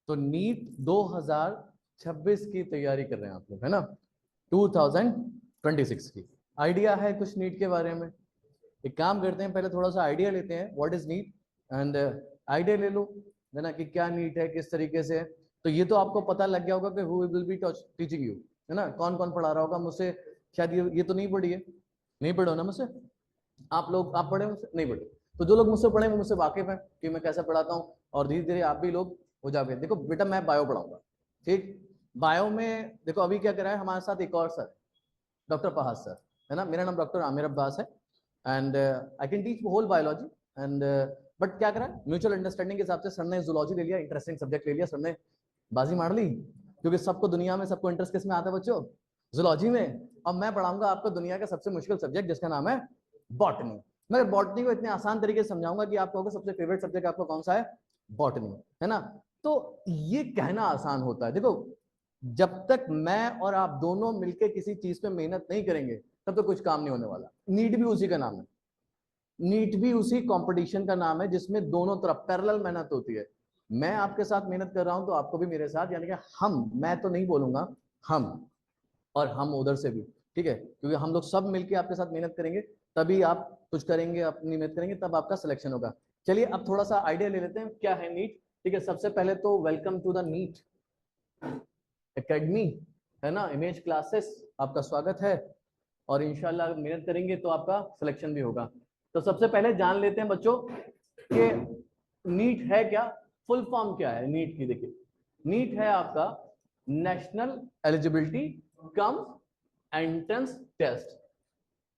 तो नीट 2026 की तैयारी कर रहे हैं आप लोग, है ना, 2026 की। आइडिया है कुछ नीट के बारे में? एक काम करते हैं, पहले थोड़ा सा आइडिया लेते हैं what is NEET, and idea ले लो, है ना, कि क्या नीट है, किस तरीके से है। तो ये तो आपको पता लग गया होगा कि who will be teaching you, है ना, कौन कौन पढ़ा रहा होगा मुझसे। शायद ये तो नहीं पढ़ी है, नहीं पढ़ो ना मुझसे आप लोग? आप पढ़े मुझसे? नहीं पढ़े। तो जो लोग मुझसे पढ़े वो मुझसे वाकिफ है कि मैं कैसा पढ़ाता हूँ, और धीरे धीरे आप भी लोग हो जाओगे। देखो बेटा, मैं बायो पढ़ाऊंगा, ठीक। बायो में देखो अभी क्या करा है हमारे साथ एक और सर, डॉक्टर फहाद सर, है ना। मेरा नाम डॉक्टर आमिर अब्बास है, and I can teach whole biology, and but क्या करा, म्यूचुअल अंडरस्टैंडिंग के हिसाब से सर ने जूलॉजी ले लिया, इंटरेस्टिंग सब्जेक्ट ले लिया सर ने, बाजी मार ली। क्योंकि सबको दुनिया में सबको इंटरेस्ट किस में आता है बच्चों? जूलॉजी में। और मैं पढ़ाऊंगा आपको दुनिया का सबसे मुश्किल सब्जेक्ट जिसका नाम है बॉटनी। मगर बॉटनी को इतने आसान तरीके से समझाऊंगा कि आप कहोगे सबसे फेवरेट सब्जेक्ट आपको कौन सा है? बॉटनी, है ना। तो ये कहना आसान होता है। देखो जब तक मैं और आप दोनों मिलकर किसी चीज पे मेहनत नहीं करेंगे तब तो कुछ काम नहीं होने वाला। नीट भी उसी का नाम है, नीट भी उसी कंपटीशन का नाम है जिसमें दोनों तरफ पैरेलल मेहनत होती है। मैं आपके साथ मेहनत कर रहा हूं तो आपको भी मेरे साथ, यानी कि हम, मैं तो नहीं बोलूंगा, हम, और हम उधर से भी, ठीक है, क्योंकि हम लोग सब मिलके आपके साथ मेहनत करेंगे, तभी आप कुछ करेंगे, अपनी मेहनत करेंगे, तब आपका सिलेक्शन होगा। चलिए अब थोड़ा सा आइडिया ले लेते हैं क्या है नीट। ठीक है, सबसे पहले तो welcome to the NEET academy, है ना, इमेज क्लासेस, आपका स्वागत है। और इंशाल्लाह मेहनत करेंगे तो आपका सिलेक्शन भी होगा। तो सबसे पहले जान लेते हैं बच्चों कि नीट है क्या, फुल फॉर्म क्या है नीट की। देखिए नीट है आपका national eligibility cum entrance test,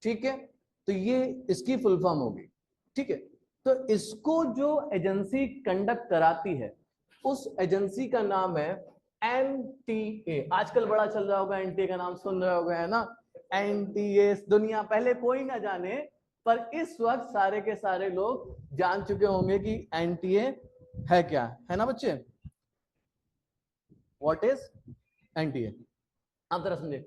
ठीक है। तो ये इसकी फुल फॉर्म होगी, ठीक है। तो इसको जो एजेंसी कंडक्ट कराती है उस एजेंसी का नाम है एनटीए। आजकल बड़ा चल रहा होगा, एनटीए का नाम सुन रहे होगा, है ना। एनटीए दुनिया पहले कोई ना जाने, पर इस वक्त सारे के सारे लोग जान चुके होंगे कि एनटीए है क्या, है ना बच्चे। व्हाट इज एनटीए, आप जरा समझे।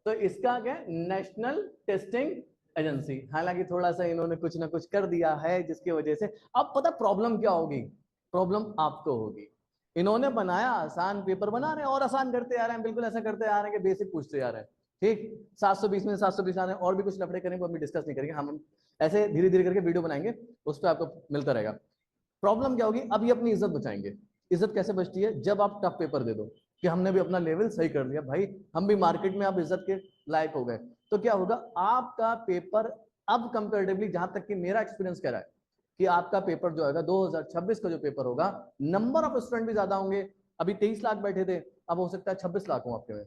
तो इसका क्या है, नेशनल टेस्टिंग एजेंसी। हालांकि थोड़ा सा इन्होंने कुछ ना कुछ कर दिया है जिसकी वजह से अब पता प्रॉब्लम क्या होगी, प्रॉब्लम आपको होगी। इन्होंने बनाया आसान, पेपर बना रहे हैं और आसान करते आ रहे हैं, बिल्कुल ऐसा करते आ रहे हैं कि बेसिक पूछते आ रहे हैं, ठीक। 720 में 720 आ रहे हैं, और भी कुछ लफड़े करेंगे वो अभी डिस्कस नहीं करेंगे, हम ऐसे धीरे धीरे करके वीडियो बनाएंगे, उस पर आपको मिलता रहेगा। प्रॉब्लम क्या होगी, अब ये अपनी इज्जत बचाएंगे। इज्जत कैसे बचती है, जब आप टफ पेपर दे दो कि हमने भी अपना लेवल सही कर लिया भाई, हम भी मार्केट में आप इज्जत के लायक हो गए, तो क्या होगा आपका पेपर अब कंपेरेटिवली, जहां तक कि मेरा एक्सपीरियंस कह रहा है कि आपका पेपर जो होगा 2026 का जो पेपर होगा, नंबर ऑफ स्टूडेंट भी ज्यादा होंगे। अभी 23 लाख बैठे थे, अब हो सकता है 26 लाख हो आपके में,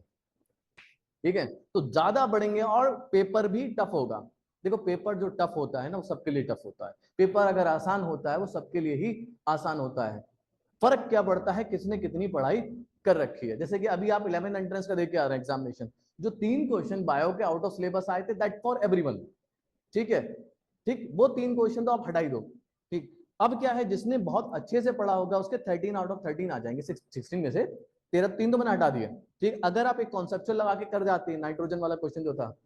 ठीक है। तो ज्यादा बढ़ेंगे और पेपर भी टफ होगा। देखो पेपर जो टफ होता है ना वो सबके लिए टफ होता है, पेपर अगर आसान होता है वो सबके लिए ही आसान होता है। फर्क क्या पड़ता है किसने कितनी पढ़ाई कर रखी है। जैसे कि अभी आप 11 एंट्रेंस का देख के आ रहे हैं एग्जामिनेशन, जो 3 क्वेश्चन बायो के आउट ऑफ सिलेबस आए थे, दैट फॉर एवरीवन, ठीक है, ठीक। वो 3 क्वेश्चन तो आप हटा ही दो, ठीक। अब क्या है, जिसने बहुत अच्छे से पढ़ा होगा उसके 13 आउट ऑफ 13 आ जाएंगे, 16 में से 13, 3 तो मैंने हटा दिया, ठीक। अगर आप एक कॉन्सेप्चुअल लगा के कर जाते हैं, नाइट्रोजन वाला क्वेश्चन जो था,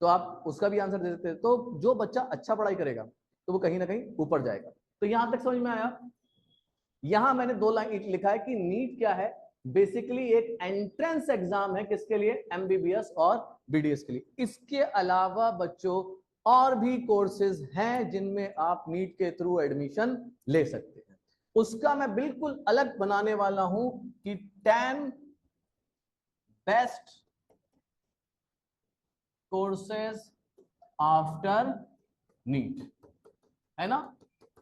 तो आप उसका भी आंसर दे देते। तो जो बच्चा अच्छा पढ़ाई करेगा तो वो कहीं ना कहीं ऊपर जाएगा। तो यहां तक समझ में आया। यहां मैंने 2 लाइन लिखा है कि नीट क्या है, बेसिकली एक एंट्रेंस एग्जाम है, किसके लिए, एमबीबीएस और बीडीएस के लिए। इसके अलावा बच्चों और भी कोर्सेज हैं जिनमें आप नीट के थ्रू एडमिशन ले सकते हैं, उसका मैं बिल्कुल अलग बनाने वाला हूं कि 10 बेस्ट कोर्सेज आफ्टर नीट, है ना।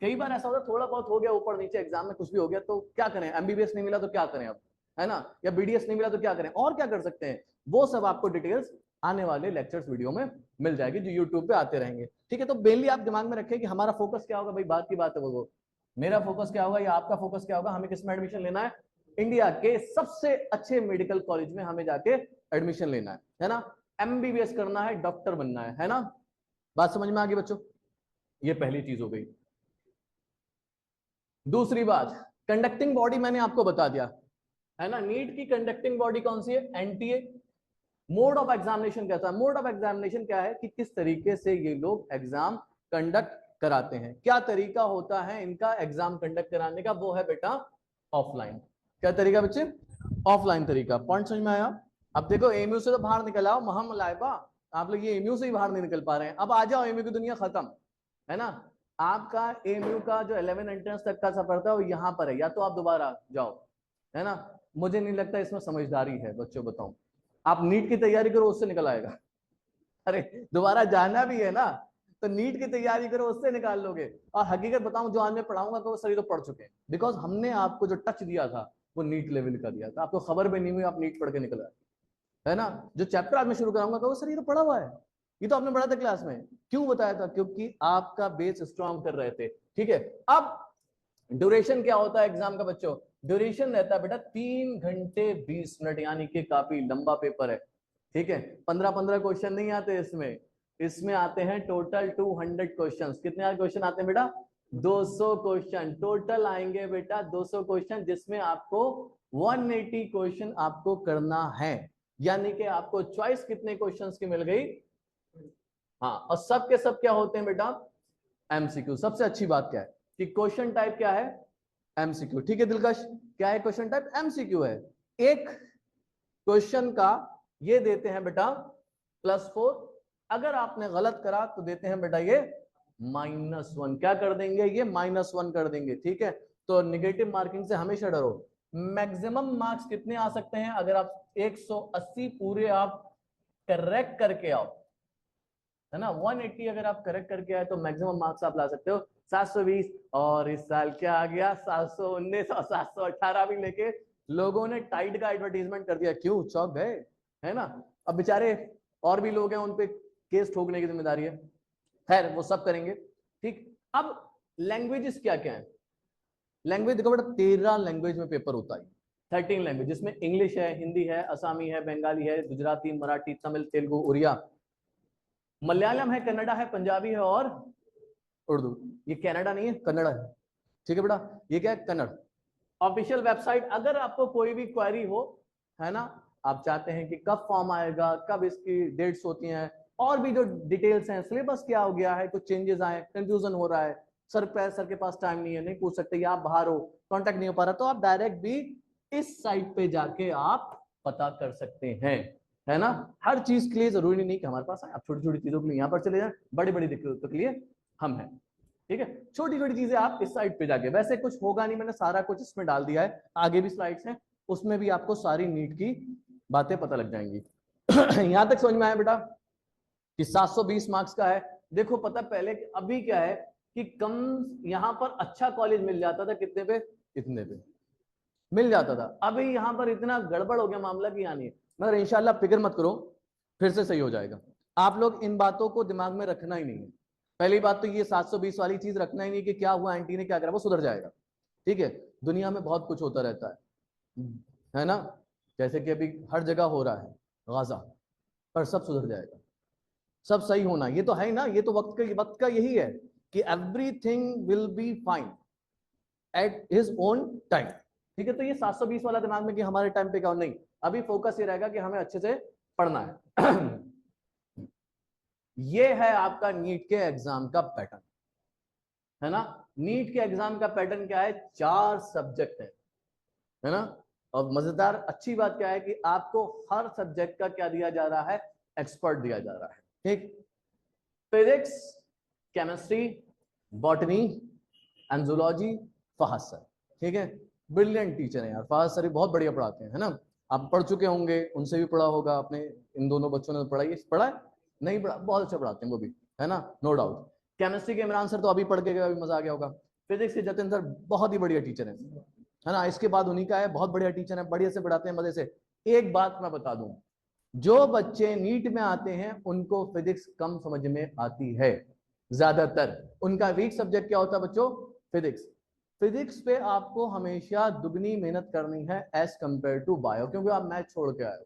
कई बार ऐसा होता है थोड़ा बहुत हो गया ऊपर नीचे एग्जाम में, कुछ भी हो गया तो क्या करें, एमबीबीएस नहीं मिला तो क्या करें अब, है ना, या बीडीएस नहीं मिला तो क्या करें, और क्या कर सकते हैं, वो सब आपको डिटेल्स आने वाले लेक्चर्स वीडियो में मिल जाएगी जो यूट्यूब पे आते रहेंगे, ठीक है। तो मेनली आप दिमाग में रखें कि हमारा फोकस क्या होगा भाई, बात की बात है वो मेरा फोकस क्या होगा या आपका फोकस क्या होगा, हमें किसमें एडमिशन लेना है, इंडिया के सबसे अच्छे मेडिकल कॉलेज में हमें जाके एडमिशन लेना है ना, एमबीबीएस करना है, डॉक्टर बनना है ना। बात समझ में आ गई बच्चों, ये पहली चीज हो गई। दूसरी बात, कंडक्टिंग बॉडी मैंने आपको बता दिया, है ना। नीट की कंडक्टिंग बॉडी कौन सी है, एनटीए। मोड ऑफ एग्जामिनेशन कैसा है, मोड ऑफ एग्जामिनेशन क्या है कि किस तरीके से ये लोग एग्जाम कंडक्ट कराते हैं, क्या तरीका होता है इनका एग्जाम कंडक्ट कराने का, वो है बेटा ऑफलाइन। क्या तरीका बच्चे? ऑफलाइन तरीका। पॉइंट समझ में आया? अब देखो एमयू से तो बाहर निकल आओ महम लाइबा, आप लोग ये एमयू से ही बाहर नहीं निकल पा रहे हैं। अब आ जाओ, एमयू की दुनिया खत्म है ना। आपका एमयू का जो 11 एंट्रेंस तक का सफर था वो यहाँ पर है, या तो आप दोबारा जाओ, है ना। मुझे नहीं लगता इसमें समझदारी है बच्चों, बताऊं। आप नीट की तैयारी करो, उससे निकल आएगा। अरे दोबारा जाना भी है ना, तो नीट की तैयारी करो, उससे निकाल लोगे। और हकीकत बताऊं, जो आज मैं पढ़ाऊंगा तो वो सभी तो पढ़ चुके हैं, बिकॉज हमने आपको जो टच दिया था वो नीट लेवल का दिया था। आपको खबर भी नहीं हुई, आप नीट पढ़ के निकल आए, है ना। जो चैप्टर आज मैं शुरू कराऊंगा तो वो सर ये तो पढ़ा हुआ है, ये तो आपने पढ़ा था क्लास में। क्यों बताया था? क्योंकि आपका बेस स्ट्रांग कर रहे थे, ठीक है। अब ड्यूरेशन क्या होता है एग्जाम का बच्चों? ड्यूरेशन रहता है बेटा 3 घंटे 20 मिनट, यानी कि काफी लंबा पेपर है, ठीक है। 15-15 क्वेश्चन नहीं आते इसमें, इसमें आते हैं टोटल 200 क्वेश्चंस। कितने क्वेश्चन आते हैं बेटा? 200 क्वेश्चन टोटल आएंगे बेटा, 200 क्वेश्चन, जिसमें आपको 180 क्वेश्चन आपको करना है। यानी कि आपको चॉइस कितने क्वेश्चंस की मिल गई? हाँ, और सब के सब क्या होते हैं बेटा? एमसीक्यू। सबसे अच्छी बात क्या है कि क्वेश्चन टाइप क्या है? एमसीक्यू। ठीक है दिलकश, क्या है क्वेश्चन टाइप? एमसीक्यू है। एक क्वेश्चन का ये देते हैं बेटा +4, अगर आपने गलत करा तो देते हैं बेटा ये -1। क्या कर देंगे? ये -1 कर देंगे, ठीक है। तो निगेटिव मार्किंग से हमेशा डरो। मैक्सिमम मार्क्स कितने आ सकते हैं? अगर आप 180 पूरे आप करेक्ट करके आओ, है ना, 180 अगर आप करेक्ट करके आए तो मैक्सिमम मार्क्स आप ला सकते हो 720। और इस साल क्या आ गया? 719 और 718 भी लेके लोगों ने टाइड का एडवर्टीजमेंट कर दिया। क्यों? चौक गए, है ना। अब बेचारे और भी लोग हैं, उनपे केस ठोकने की जिम्मेदारी है, खैर वो सब करेंगे, ठीक। अब लैंग्वेजेस क्या क्या है? लैंग्वेज देखो बेटा, 13 लैंग्वेज में पेपर होता है, 13 लैंग्वेज, जिसमें इंग्लिश है, हिंदी है, असमी है, बंगाली है, गुजराती, मराठी, तमिल, तेलुगु, उड़िया, मलयालम है, कन्नडा है, पंजाबी है और उर्दू। ये कनाडा नहीं है, कन्नड़ा है, ठीक है बेटा। ये क्या है? कन्नड़। ऑफिशियल वेबसाइट, अगर आपको कोई भी क्वेरी हो, है ना, आप चाहते हैं कि कब फॉर्म आएगा, कब इसकी डेट्स होती हैं, और भी जो डिटेल्स हैं, सिलेबस क्या हो गया है, कुछ चेंजेस आए, कंफ्यूजन हो रहा है, सर के पास टाइम नहीं है, नहीं पूछ सकते, या आप बाहर हो, कांटेक्ट नहीं हो पा रहा, तो आप डायरेक्ट भी इस साइट पे जाके आप पता कर सकते हैं, है ना। हर चीज के लिए जरूरी नहीं कि हमारे पास आए, आप छोटी छोटी चीजों के लिए यहाँ पर चले जाएं, बड़ी बड़ी दिक्कतों के लिए हम हैं, ठीक है। छोटी छोटी चीजें आप इस साइट पे जाके, वैसे कुछ होगा नहीं, मैंने सारा कुछ इसमें डाल दिया है, आगे भी स्लाइड्स हैं, उसमें भी आपको सारी नीट की बातें पता लग जाएंगी। यहां तक समझ में आया बेटा कि 720 मार्क्स का है? देखो पता पहले, अभी क्या है कि कम यहां पर अच्छा कॉलेज मिल जाता था, कितने पे? इतने पे मिल जाता था। अभी यहां पर इतना गड़बड़ हो गया मामला कि यहाँ नहीं, मगर इंशाल्लाह फिक्र मत करो, फिर से सही हो जाएगा। आप लोग इन बातों को दिमाग में रखना ही नहीं है। पहली बात तो ये 720 वाली चीज रखना ही नहीं कि क्या हुआ, आंटी ने क्या करा, वो सुधर जाएगा, ठीक है। दुनिया में बहुत कुछ होता रहता है ना, जैसे कि अभी हर जगह हो रहा है गाजा, पर सब सुधर जाएगा, सब सही होना, ये तो है ही ना, ये तो वक्त का यही है कि everything will be fine at his own time, ठीक है। तो ये 720 वाला दिमाग में कि हमारे टाइम पे क्या नहीं, अभी फोकस ये रहेगा कि हमें अच्छे से पढ़ना है। ये है आपका नीट के एग्जाम का पैटर्न, है ना। नीट के एग्जाम का पैटर्न क्या है? 4 सब्जेक्ट है ना। और मजेदार अच्छी बात क्या है कि आपको हर सब्जेक्ट का क्या दिया जा रहा है? एक्सपर्ट दिया जा रहा है, ठीक। Physics, chemistry, botany and zoology, Fahad sir, ठीक है। ब्रिलियंट टीचर है यार, फहद सर बहुत बढ़िया पढ़ाते हैं, है ना। आप पढ़ चुके होंगे, उनसे भी पढ़ा होगा आपने, इन दोनों बच्चों ने पढ़ा है नहीं पढ़ा? बहुत अच्छा पढ़ाते हैं वो भी, है ना, नो डाउट। केमिस्ट्री के इमरान सर तो अभी पढ़ के गए, अभी मजा आ गया होगा। फिजिक्स के जतिन सर बहुत ही बढ़िया टीचर है ना। इसके बाद उन्हीं का है, बहुत बढ़िया टीचर है, बढ़िया से पढ़ाते हैं मजे से। एक बात मैं बता दूं, जो बच्चे नीट में आते हैं उनको फिजिक्स कम समझ में आती है, ज्यादातर उनका वीक सब्जेक्ट क्या होता है बच्चों? फिजिक्स। फिजिक्स पे आपको हमेशा दुगनी मेहनत करनी है एज कंपेयर टू बायो, क्योंकि आप मैथ छोड़ के आए हो,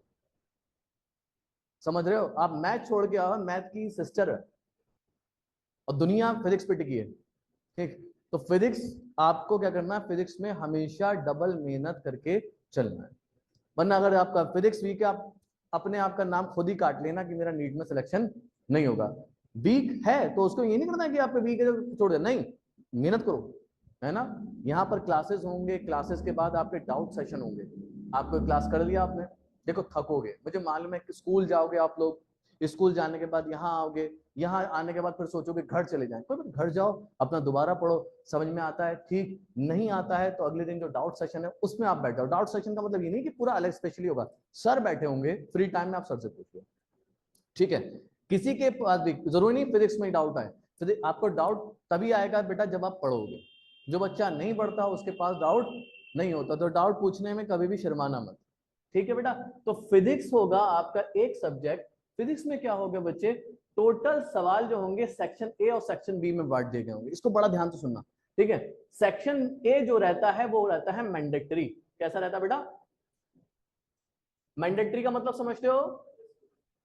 समझ रहे हो, आप मैथ छोड़ के आओ, मैथ की सिस्टर है और दुनिया फिजिक्स पे टिकी है, ठीक। तो फिजिक्स आपको क्या करना है? फिजिक्स में हमेशा डबल मेहनत करके चलना है, वरना अगर आपका फिजिक्स वीक है, आप अपने आप का नाम खुद ही काट लेना कि मेरा नीट में सिलेक्शन नहीं होगा। वीक है तो उसको ये नहीं करना कि आप वीक है तो छोड़ दे, नहीं, मेहनत करो, है ना। यहाँ पर क्लासेस होंगे, क्लासेस के बाद आपके डाउट सेशन होंगे। आपको क्लास कर लिया आपने, देखो थकोगे, मुझे मालूम है कि स्कूल जाओगे आप लोग, स्कूल जाने के बाद यहाँ आओगे, यहाँ आने के बाद फिर सोचोगे घर चले जाएं, कोई घर जाओ, अपना दोबारा पढ़ो, समझ में आता है ठीक, नहीं आता है तो अगले दिन जो डाउट सेशन है उसमें आप बैठ जाओ। डाउट सेशन का मतलब ये नहीं कि पूरा अलग स्पेशली होगा, सर बैठे होंगे, फ्री टाइम में आप सर से पूछिए, ठीक है। किसी के पास भी जरूरी नहीं फिजिक्स में डाउट आए, फिजिक्स आपको डाउट तभी आएगा बेटा जब आप पढ़ोगे। जो बच्चा नहीं पढ़ता उसके पास डाउट नहीं होता, तो डाउट पूछने में कभी भी शर्माना मत, ठीक है बेटा। तो फिजिक्स होगा आपका एक सब्जेक्ट। फिजिक्स में क्या होगा बच्चे, टोटल सवाल जो होंगे सेक्शन ए और सेक्शन बी में बांट दिए गए होंगे, इसको बड़ा ध्यान से सुनना, ठीक है। सेक्शन ए जो रहता है वो रहता है मैंडेटरी। कैसा रहता है बेटा, मैंडेटरी का मतलब समझते हो,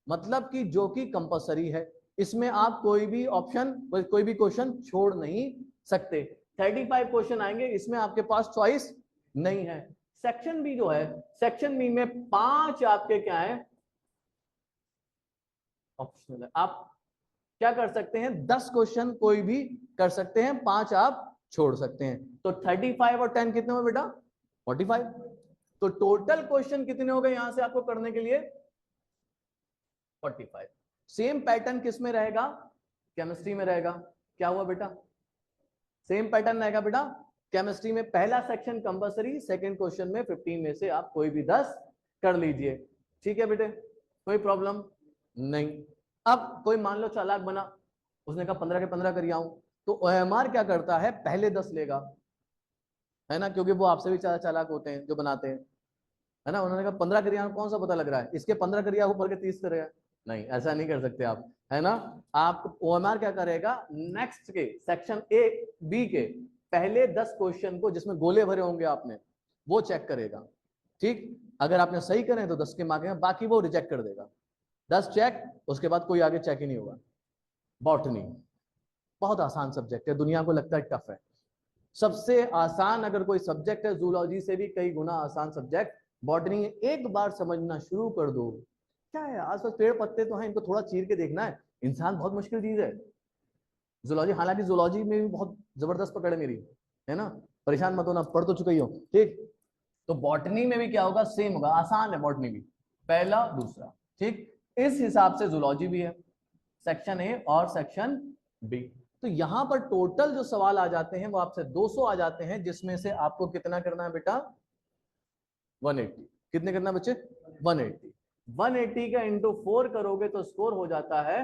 मतलब कि जो कि कंपलसरी है, इसमें आप कोई भी ऑप्शन, कोई भी क्वेश्चन छोड़ नहीं सकते। 35 क्वेश्चन आएंगे, इसमें आपके पास चॉइस नहीं है। सेक्शन बी जो है, सेक्शन बी में 5 आपके क्या है, ऑप्शनल है। आप क्या कर सकते हैं, 10 क्वेश्चन कोई भी कर सकते हैं, 5 आप छोड़ सकते हैं। तो 35 और 10 कितने हुए बेटा, 45। तो टोटल क्वेश्चन कितने हो गए यहां से आपको करने के लिए, 45। सेम पैटर्न किस में रहेगा, केमिस्ट्री में रहेगा। क्या हुआ बेटा, सेम पैटर्न रहेगा बेटा। केमिस्ट्री में पहला सेक्शन कंपलसरी, सेकंड क्वेश्चन में 15 में से आप कोई भी 10 कर लीजिए, ठीक है बेटे, कोई प्रॉब्लम नहीं। अब कोई मान लो चालाक बना, उसने कहा 15 के 15 कर आऊं, तो ओएमआर क्या करता है, पहले 10 लेगा, है ना, क्योंकि वो आपसे भी ज्यादा चालाक होते हैं जो बनाते हैं, है ना। उन्होंने कहा 15 करिया कौन सा पता लग रहा है, इसके 15 करिया ऊपर के 30 करेगा, नहीं ऐसा नहीं कर सकते आप, है ना। आप ओएमआर क्या करेगा, नेक्स्ट के सेक्शन ए बी के पहले 10 क्वेश्चन को जिसमें गोले भरे होंगे आपने, वो चेक करेगा, ठीक। अगर आपने सही करें तो 10 के मार्क हैं, बाकी वो रिजेक्ट कर देगा। 10 चेक, उसके बाद कोई आगे चेक ही नहीं होगा। बॉटनी बहुत आसान सब्जेक्ट है, दुनिया को लगता है टफ है, सबसे आसान अगर कोई सब्जेक्ट है, जूलॉजी से भी कई गुना आसान सब्जेक्ट बॉटनी है। एक बार समझना शुरू कर दो, क्या है आसपास पेड़ पत्ते तो हैं, इनको थोड़ा चीर के देखना है, इंसान बहुत मुश्किल चीज है। जूलॉजी, हालांकि जूलॉजी में भी बहुत जबरदस्त पकड़ है मेरी, है ना, परेशान मत होना, पढ़ तो चुका ही हो, ठीक। तो बॉटनी में भी क्या होगा, सेम होगा, आसान है बॉटनी भी, पहला दूसरा, ठीक। इस हिसाब से जूलॉजी भी है, सेक्शन ए और सेक्शन बी। तो यहां पर टोटल जो सवाल आ जाते हैं वो आपसे 200 आ जाते हैं, जिसमें से आपको कितना करना है बेटा, 180। कितने करना बच्चे, 180। 180 का इंटू 4 करोगे तो स्कोर हो जाता है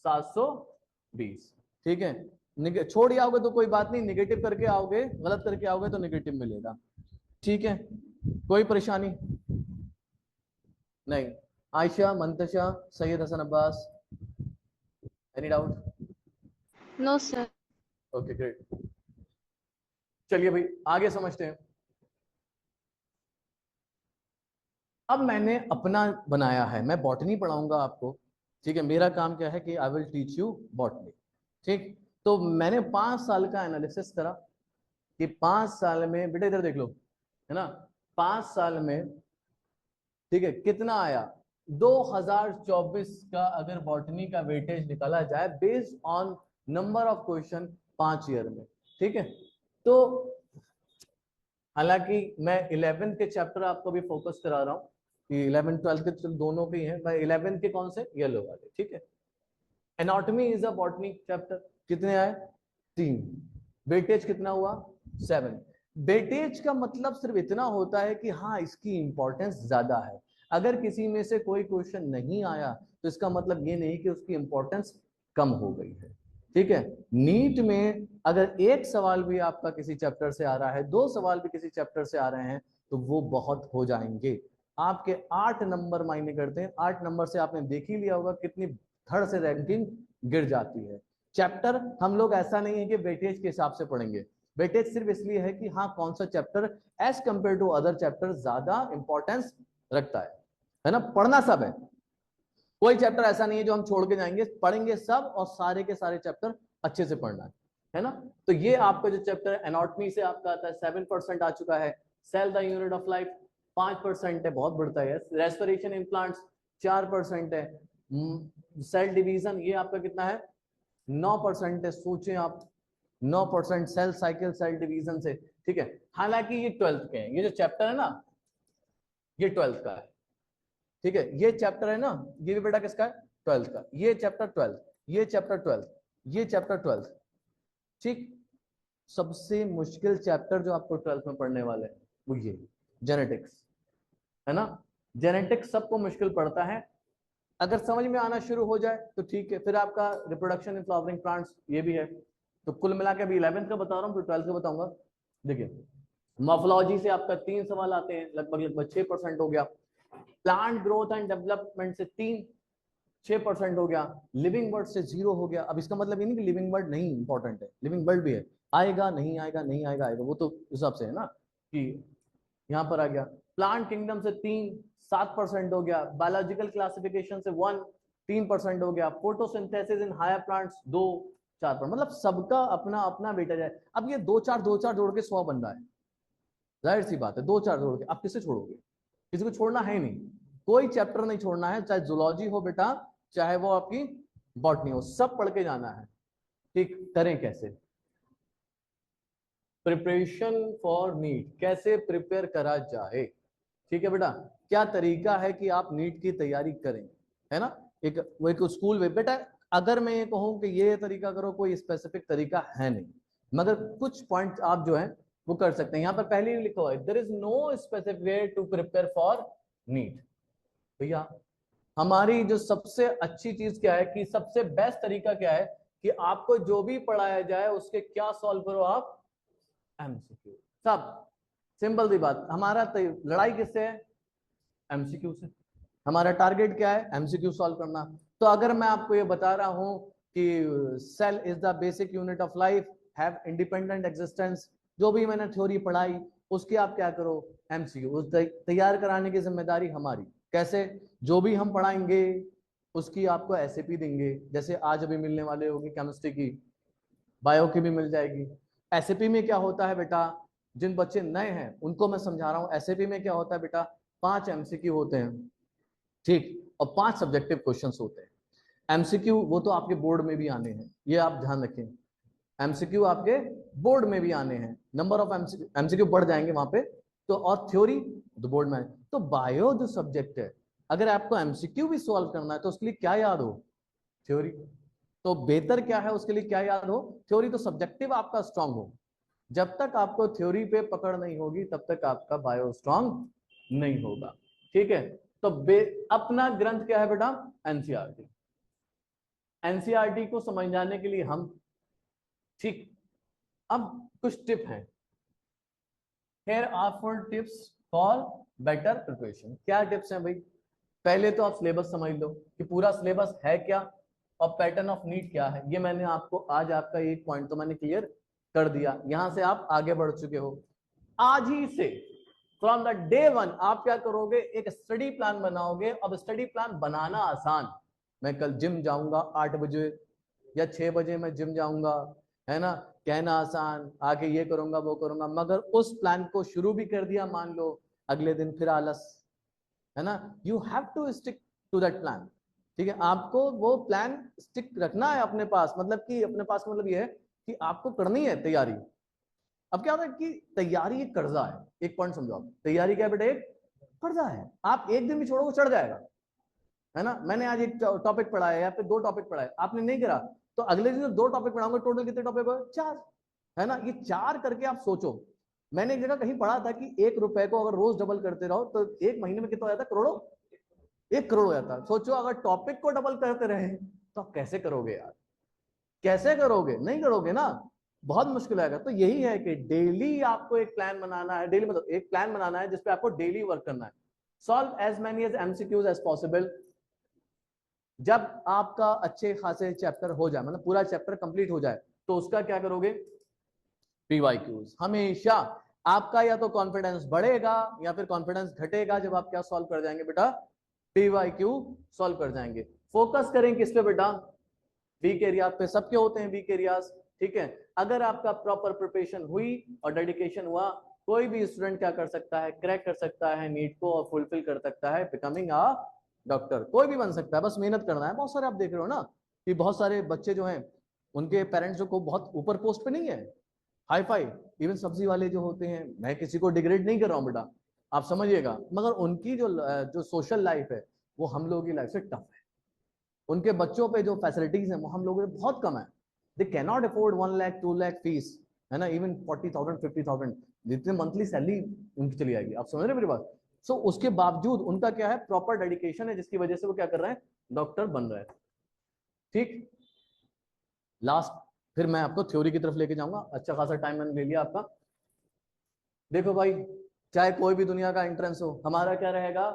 720, ठीक है। छोड़ आओगे तो कोई बात नहीं, निगेटिव करके आओगे, गलत करके आओगे तो निगेटिव मिलेगा, ठीक है, कोई परेशानी नहीं। Ayesha, Mantasha, Syed Hasan Abbas, any doubt, no sir. Okay great. चलिए भाई आगे समझते हैं। अब मैंने अपना बनाया है, मैं बॉटनी पढ़ाऊंगा आपको, ठीक है, मेरा काम क्या है कि I will teach you botany, ठीक। तो मैंने 5 साल का एनालिसिस करा कि 5 साल में, बेटा इधर देख लो, है ना, 5 साल में, ठीक है, कितना आया, 2024 का अगर बॉटनी का वेटेज निकाला जाए based on number of question 5 year में, ठीक है। तो हालांकि मैं 11th के चैप्टर आपको भी फोकस करा रहा हूँ कि 11th 12th के दोनों के हैं, मैं 11th के कौन से, येलो वाले, ठीक है। Anatomy is a botany chapter, कितने आए, 3। वेटेज कितना हुआ, 7। वेटेज का मतलब सिर्फ इतना होता है कि हाँ इसकी इंपॉर्टेंस ज्यादा है। अगर किसी में से कोई क्वेश्चन नहीं आया तो इसका मतलब ये नहीं कि उसकी इंपॉर्टेंस कम हो गई है, ठीक है। नीट में अगर एक सवाल भी आपका किसी चैप्टर से आ रहा है, 2 सवाल भी किसी चैप्टर से आ रहे हैं, तो वो बहुत हो जाएंगे। आपके 8 नंबर मायने करते हैं, 8 नंबर से आपने देख ही लिया होगा कितनी थर्ड से रैंकिंग गिर जाती है। चैप्टर हम लोग ऐसा नहीं है कि वेटेज के हिसाब से पढ़ेंगे, वेटेज सिर्फ इसलिए है कि हाँ कौन सा chapter as compare to other chapter ज्यादा इंपॉर्टेंस रखता है ना। पढ़ना सब है, कोई चैप्टर ऐसा नहीं है जो हम छोड़ के जाएंगे, पढ़ेंगे सब, और सारे के सारे चैप्टर अच्छे से पढ़ना है ना। तो ये आपका जो चैप्टर एनाटॉमी से आपका आता है 7% आ चुका है, cell the unit of life 5% है, बहुत बढ़ता है। रेस्पिरेशन इन प्लांट्स 4% है। सेल डिवीजन ये आपका कितना है, 9% है। सोचें आप 9% सेल साइकिल सेल डिवीजन से, ठीक है। हालांकि ये 12th के हैं, ये जो चैप्टर है ना ये 12th का है, ठीक है। ये चैप्टर है ना ये भी बेटा किसका है, 12th का। ये चैप्टर 12th, ये चैप्टर 12th, ये चैप्टर 12th, ठीक। सबसे मुश्किल चैप्टर जो आपको 12th में पढ़ने वाले हैं वो ये जेनेटिक्स है ना। जेनेटिक्स सबको मुश्किल पड़ता है, अगर समझ में आना शुरू हो जाए तो ठीक है, फिर आपका रिप्रोडक्शन इन फ्लावरिंग प्लांट्स ये भी है। तो कुल मिला के अभी 11th का बता रहा हूँ, फिर 12th का बताऊंगा। देखिए मॉर्फोलॉजी से आपका 3 सवाल आते हैं, लगभग 6% हो गया। प्लांट ग्रोथ एंड डेवलपमेंट से 6% हो गया। लिविंग वर्ड से 0 हो गया। अब इसका मतलब ये नहीं कि लिविंग वर्ड नहीं इंपॉर्टेंट है, लिविंग वर्ड भी है, आएगा नहीं आएगा नहीं आएगा आएगा, वो तो हिसाब से है ना कि यहाँ पर आ गया। प्लांट किंगडम से 7% हो गया। बायोलॉजिकल क्लासिफिकेशन से 3% हो गया। फोटोसिंथेसिस इन हायर प्लांट्स 4%, मतलब सबका अपना अपना बेटा जाए। अब ये 2 4 जोड़ के 100 बन रहा है, जाहिर सी बात है 2 4 जोड़ के आप किसे छोड़ोगे, किसी को छोड़ना है नहीं, कोई चैप्टर नहीं छोड़ना है, चाहे जूलॉजी हो बेटा, चाहे वो आपकी बॉटनी हो, सब पढ़ के जाना है, ठीक। करें कैसे, प्रिपरेशन फॉर नीट, कैसे प्रिपेयर करा जाए, ठीक है बेटा। क्या तरीका है कि आप नीट की तैयारी करें, है ना। वो एक स्कूल में बेटा, अगर मैं ये कहूं कि ये तरीका करो, कोई स्पेसिफिक तरीका है नहीं, मगर कुछ पॉइंट आप जो है वो कर सकते हैं। यहाँ पर पहले ही लिखा हुआ है, there is no specific way to prepare for NEET. भैया हमारी जो सबसे अच्छी चीज क्या है, कि सबसे बेस्ट तरीका क्या है कि आपको जो भी पढ़ाया जाए उसके क्या सॉल्व करो आप, एमसीक्यू। सब सिंपल सी बात, हमारा लड़ाई किससे है, एमसीक्यू से। हमारा टारगेट क्या है, एमसीक्यू सॉल्व करना। तो अगर मैं आपको ये बता रहा हूं कि cell is the basic unit of life, have independent existence, जो भी मैंने थ्योरी पढ़ाई उसकी आप क्या करो, एमसीक्यू। उस तैयार कराने की जिम्मेदारी हमारी। कैसे, जो भी हम पढ़ाएंगे उसकी आपको एसएपी देंगे, जैसे आज अभी मिलने वाले होगी केमिस्ट्री की, बायो की भी मिल जाएगी। एसएपी में क्या होता है बेटा, जिन बच्चे नए हैं उनको मैं समझा रहा हूँ, एसएपी में क्या होता है बेटा, 5 एमसीक्यू होते हैं, ठीक, और 5 सब्जेक्टिव क्वेश्चंस होते हैं। एमसीक्यू वो तो आपके बोर्ड में भी आने हैं, ये आप ध्यान रखें, एमसीक्यू आपके बोर्ड में भी आने हैं, नंबर ऑफ एमसीक्यू बढ़ जाएंगे वहां पे। तो और थ्योरी तो बोर्ड में। तो बायो जो सब्जेक्ट है, अगर आपको एमसीक्यू भी सॉल्व करना है तो उसके लिए क्या याद हो, थ्योरी। तो बेहतर क्या है उसके लिए, क्या याद हो, थ्योरी। तो सब्जेक्टिव आपका स्ट्रांग हो, जब तक आपको थ्योरी पे पकड़ नहीं होगी तब तक आपका बायो स्ट्रांग नहीं होगा, ठीक है। तो अपना ग्रंथ क्या है बेटा, एनसीईआरटी। एनसीईआरटी को समझ जाने के लिए हम, ठीक, अब कुछ टिप हैं। Here are 4 tips for better preparation। क्या टिप्स हैं भाई, पहले तो आप सिलेबस समझ लो कि पूरा सिलेबस है क्या, और पैटर्न ऑफ नीट क्या है। ये मैंने आपको आज आपका एक पॉइंट तो मैंने क्लियर कर दिया, यहां से आप आगे बढ़ चुके हो। आज ही से फ्रॉम द डे 1 आप क्या करोगे, एक स्टडी प्लान बनाओगे। अब स्टडी प्लान बनाना आसान, मैं कल जिम जाऊंगा 8 बजे या 6 बजे मैं जिम जाऊंगा, है ना, कहना आसान, आके ये करूंगा वो करूंगा, मगर उस प्लान को शुरू भी कर दिया मान लो, अगले दिन फिर आलस, है ना। You have to stick to that plan, ठीक है। आपको वो प्लान स्टिक रखना है अपने पास, मतलब कि अपने पास मतलब ये है कि आपको करनी है तैयारी। अब क्या होता है कि तैयारी एक कर्जा है, एक पॉइंट समझो आप, तैयारी क्या है बेटा, एक कर्जा है। आप एक दिन भी छोड़ोगे चढ़ जाएगा, है ना। मैंने आज एक टॉपिक पढ़ाया या फिर 2 टॉपिक पढ़ाए, आपने नहीं करा तो अगले दिन 2 टॉपिक पढ़ाऊंगा, टोटल कितने टॉपिक हो, 4, है ना। ये 4 करके आप सोचो। मैंने एक जगह कहीं पढ़ा था कि 1 रुपए को अगर रोज डबल करते रहो तो 1 महीने में कितना हो जाता है, करोड़ों, 1 करोड़ हो जाता है। सोचो अगर टॉपिक को डबल करते रहे तो आप कैसे करोगे यार, कैसे करोगे, नहीं करोगे ना, बहुत मुश्किल आएगा। तो यही है कि डेली आपको एक प्लान बनाना है, डेली मतलब एक प्लान बनाना है जिसपे आपको डेली वर्क करना है। Solve as many as MCQs as possible. जब आपका अच्छे खासे चैप्टर हो जाए, मतलब पूरा चैप्टर कंप्लीट हो जाए, तो उसका क्या करोगे, पीवाईक्यूज। हमेशा आपका या तो कॉन्फिडेंस बढ़ेगा या फिर कॉन्फिडेंस घटेगा जब आप क्या सॉल्व कर जाएंगे बेटा, पीवाईक्यू सॉल्व कर जाएंगे। फोकस करें किस पे बेटा, वीक एरिया पे, सबके होते हैं वीक एरियाज, ठीक है। अगर आपका प्रॉपर प्रिपरेशन हुई और डेडिकेशन हुआ, कोई भी स्टूडेंट क्या कर सकता है, क्रैक कर सकता है नीट को और फुलफिल कर सकता है बिकमिंग अ डॉक्टर। कोई भी बन सकता है, बस मेहनत करना है। बहुत सारे आप देख रहे हो ना कि बहुत सारे बच्चे जो हैं उनके पेरेंट्स को बहुत ऊपर पोस्ट पे नहीं है, हाई फाई, इवन सब्जी वाले जो होते हैं, मैं किसी को डिग्रेड नहीं कर रहा हूँ बेटा, आप समझिएगा, मगर उनकी जो सोशल लाइफ है वो हम लोगों की लाइफ से टफ है। उनके बच्चों पे जो फैसिलिटीज हैं वो हम लोगों पे बहुत कम है। They can not afford 1 lakh 2 lakh fees, है ना, इवन 40,000 50,000 जितनी मंथली सैलरी उनकी चली जाएगी, आप समझ रहे मेरी बात। सो उसके बावजूद उनका क्या है, प्रॉपर डेडिकेशन है, जिसकी वजह से वो क्या कर रहे हैं, डॉक्टर बन रहे हैं। ठीक, लास्ट फिर मैं आपको थ्योरी की तरफ लेके जाऊंगा, अच्छा खासा टाइम मैंने ले लिया आपका। देखो भाई, चाहे कोई भी दुनिया का एंट्रेंस हो, हमारा क्या रहेगा,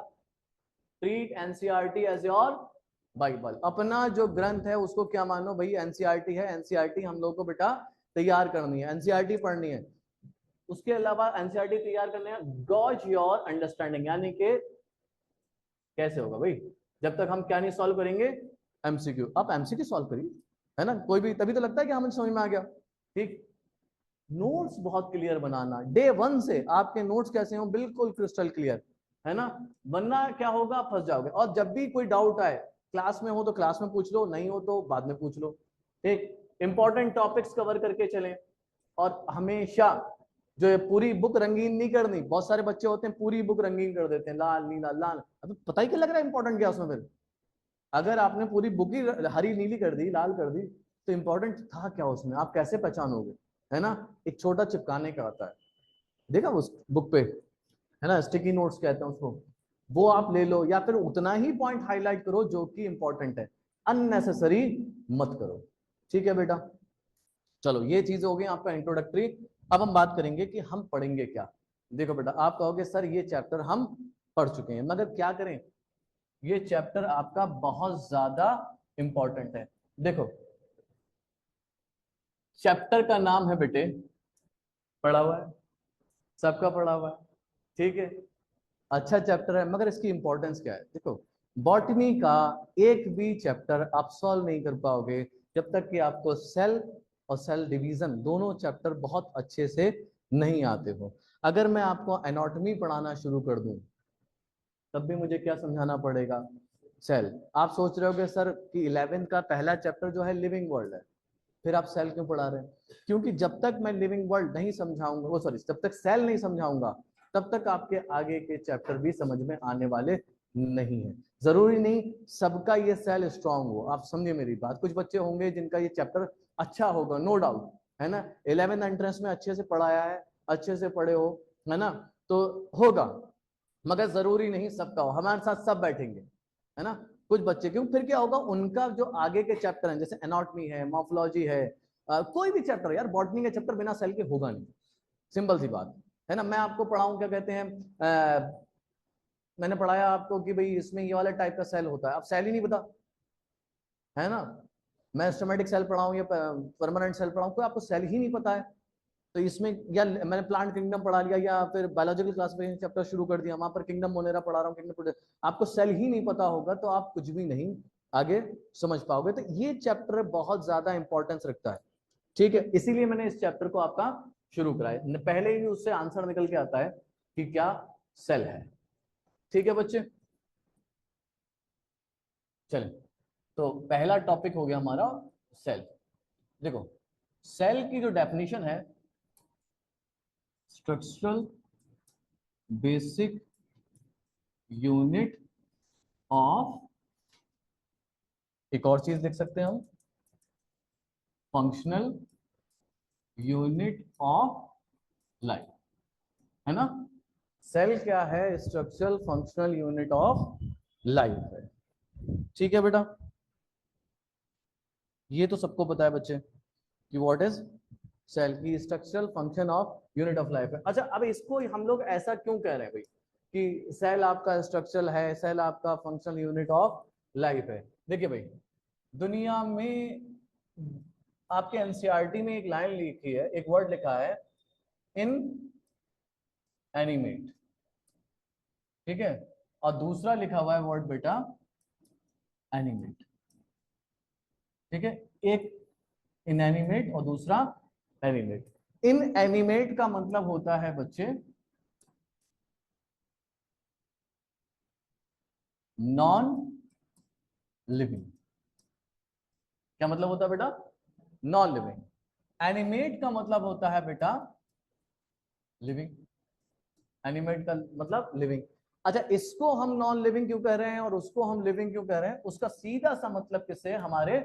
treat NCERT as your Bible. अपना जो ग्रंथ है उसको क्या मानो भाई, एनसीईआरटी है, एनसीईआरटी हम लोग को बेटा तैयार करनी है, एनसीईआरटी पढ़नी है। उसके अलावा एनसीईआरटी तैयार करने है गॉज योर अंडरस्टैंडिंग, यानी कि कैसे होगा भाई, जब तक हम क्या नहीं सॉल्व करेंगे, एमसीक्यू। आप एमसीक्यू सॉल्व करिए, है ना, कोई भी, तभी तो लगता है कि हमें समझ में आ गया। ठीक, नोट्स बहुत क्लियर बनाना, डे 1 से आपके नोट्स कैसे हो, बिल्कुल क्रिस्टल क्लियर, है ना, वरना क्या होगा, फंस जाओगे। और जब भी कोई डाउट आए, क्लास में हो तो क्लास में पूछ लो, नहीं हो तो बाद में पूछ लो। ठीक, इंपॉर्टेंट टॉपिक्स कवर करके चलें, और हमेशा जो है पूरी बुक रंगीन नहीं करनी। बहुत सारे बच्चे होते हैं पूरी बुक रंगीन कर देते हैं, लाल नीला लाल, अभी पता ही क्या लग रहा है इंपॉर्टेंट क्या उसमें फिर। अगर आपने पूरी बुक ही हरी नीली कर दी, लाल कर दी, तो इंपॉर्टेंट था क्या उसमें, आप कैसे पहचानोगे, है ना। एक छोटा चिपकाने का आता है, देखा उस बुक पे, है ना, स्टिकी नोट्स कहते हैं उसको, वो आप ले लो, या फिर उतना ही पॉइंट हाईलाइट करो जो कि इंपॉर्टेंट है, अननेसेसरी मत करो। ठीक है बेटा, चलो ये चीज हो गई आपका इंट्रोडक्टरी। अब हम बात करेंगे कि हम पढ़ेंगे क्या। देखो बेटा, आप कहोगे सर ये चैप्टर हम पढ़ चुके हैं, मगर क्या करें, ये चैप्टर आपका बहुत ज्यादा इंपॉर्टेंट है। देखो, चैप्टर का नाम है बेटे, पढ़ा हुआ है, सबका पढ़ा हुआ है, ठीक है, अच्छा चैप्टर है, मगर इसकी इंपॉर्टेंस क्या है। देखो, बॉटनी का एक भी चैप्टर आप सॉल्व नहीं कर पाओगे जब तक कि आपको सेल और सेल डिवीजन दोनों चैप्टर बहुत अच्छे से नहीं आते हो। अगर मैं आपको एनाटॉमी पढ़ाना शुरू कर दूं, तब भी मुझे क्या समझाना पड़ेगा, सेल। आप सोच रहे होगे सर कि 11th का पहला चैप्टर जो है लिविंग वर्ल्ड है, फिर आप सेल क्यों पढ़ा रहे हैं। क्योंकि जब तक मैं लिविंग वर्ल्ड नहीं समझाऊंगा, वो सॉरी, जब तक सेल नहीं समझाऊंगा, तब तक आपके आगे के चैप्टर भी समझ में आने वाले नहीं है। जरूरी नहीं सबका ये सेल स्ट्रांग हो, आप समझिए मेरी बात। कुछ बच्चे होंगे जिनका ये चैप्टर अच्छा होगा, नो डाउट, है ना, 11th एंट्रेंस में अच्छे से पढ़ाया है, अच्छे से पढ़े हो, है ना, तो होगा, मगर जरूरी नहीं सबका हो। हमारे साथ सब बैठेंगे, है ना, कुछ बच्चे क्यों, फिर क्या होगा, उनका जो आगे के चैप्टर हैं, जैसे एनाटॉमी है, मॉर्फोलॉजी है, कोई भी चैप्टर यार, बॉटनी का चैप्टर बिना सेल के होगा नहीं, सिंपल सी बात है ना। मैं आपको पढ़ाऊं, क्या कहते हैं, मैंने पढ़ाया आपको कि भाई इसमें ये वाला टाइप का सेल होता है, अब सेल ही नहीं पता, है ना। मैं सिस्टमैटिक सेल पढ़ाऊं या परमानेंट सेल पढ़ाऊं, तो आपको सेल ही नहीं पता है, तो इसमें, या मैंने प्लांट किंगडम पढ़ा लिया, या फिर बायोलॉजिकल क्लासिफिकेशन चैप्टर शुरू कर दिया, वहां पर किंगडम मोनेरा पढ़ा रहा हूँ, किंगडम, आपको सेल ही नहीं पता होगा तो आप कुछ भी नहीं आगे समझ पाओगे। तो ये चैप्टर बहुत ज्यादा इंपॉर्टेंस रखता है, ठीक है, इसीलिए मैंने इस चैप्टर को आपका शुरू कराया, पहले ही उससे आंसर निकल के आता है कि क्या सेल है। ठीक है बच्चे, चलें, तो पहला टॉपिक हो गया हमारा सेल। देखो, सेल की जो डेफिनेशन है, स्ट्रक्चरल बेसिक यूनिट ऑफ, एक और चीज लिख सकते हैं हम, फंक्शनल यूनिट ऑफ लाइफ, है ना। सेल क्या है, structural functional unit of life है। ठीक है बेटा, ये तो सबको पता है बच्चे कि व्हाट इज सेल की structural function of unit of life है। अच्छा, अब इसको हम लोग ऐसा क्यों कह रहे हैं भाई कि सेल आपका स्ट्रक्चरल है, सेल आपका फंक्शनल यूनिट ऑफ लाइफ है। देखिए भाई, दुनिया में आपके एनसीईआरटी में एक लाइन लिखी है, एक वर्ड लिखा है, इन एनिमेट, ठीक है, और दूसरा लिखा हुआ है वर्ड बेटा एनिमेट, ठीक है, एक इनएनिमेट और दूसरा एनिमेट। इन एनिमेट का मतलब होता है बच्चे नॉन लिविंग। क्या मतलब होता है बेटा, नॉन लिविंग। एनिमेट का मतलब होता है बेटा लिविंग, एनिमेट का मतलब लिविंग। अच्छा, इसको हम नॉन लिविंग क्यों कह रहे हैं और उसको हम लिविंग क्यों कह रहे हैं, उसका सीधा सा मतलब किससे, हमारे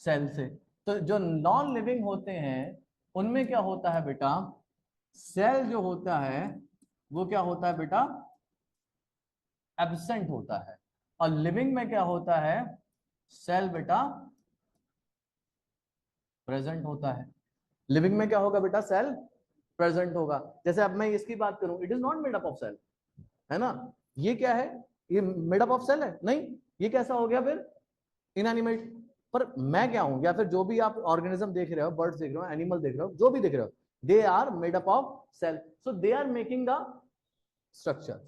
सेल से। तो जो नॉन लिविंग होते हैं उनमें क्या होता है बेटा, सेल जो होता है वो क्या होता है बेटा, एब्सेंट होता है। और लिविंग में क्या होता है, सेल बेटा प्रेजेंट होता है। लिविंग में क्या होगा बेटा, सेल प्रेजेंट होगा। जैसे अब मैं इसकी बात करूं, it is not made up of cell, है ना, ये क्या है, ये मेड अप ऑफ सेल है नहीं, ये कैसा हो गया फिर, इनएनिमेट। पर मैं क्या हूं, या फिर जो भी आप ऑर्गेनिज्म देख रहे हो, बर्ड्स देख रहे हो, एनिमल देख रहे हो, जो भी देख रहे हो, they are made up of cell, so they are making the structure,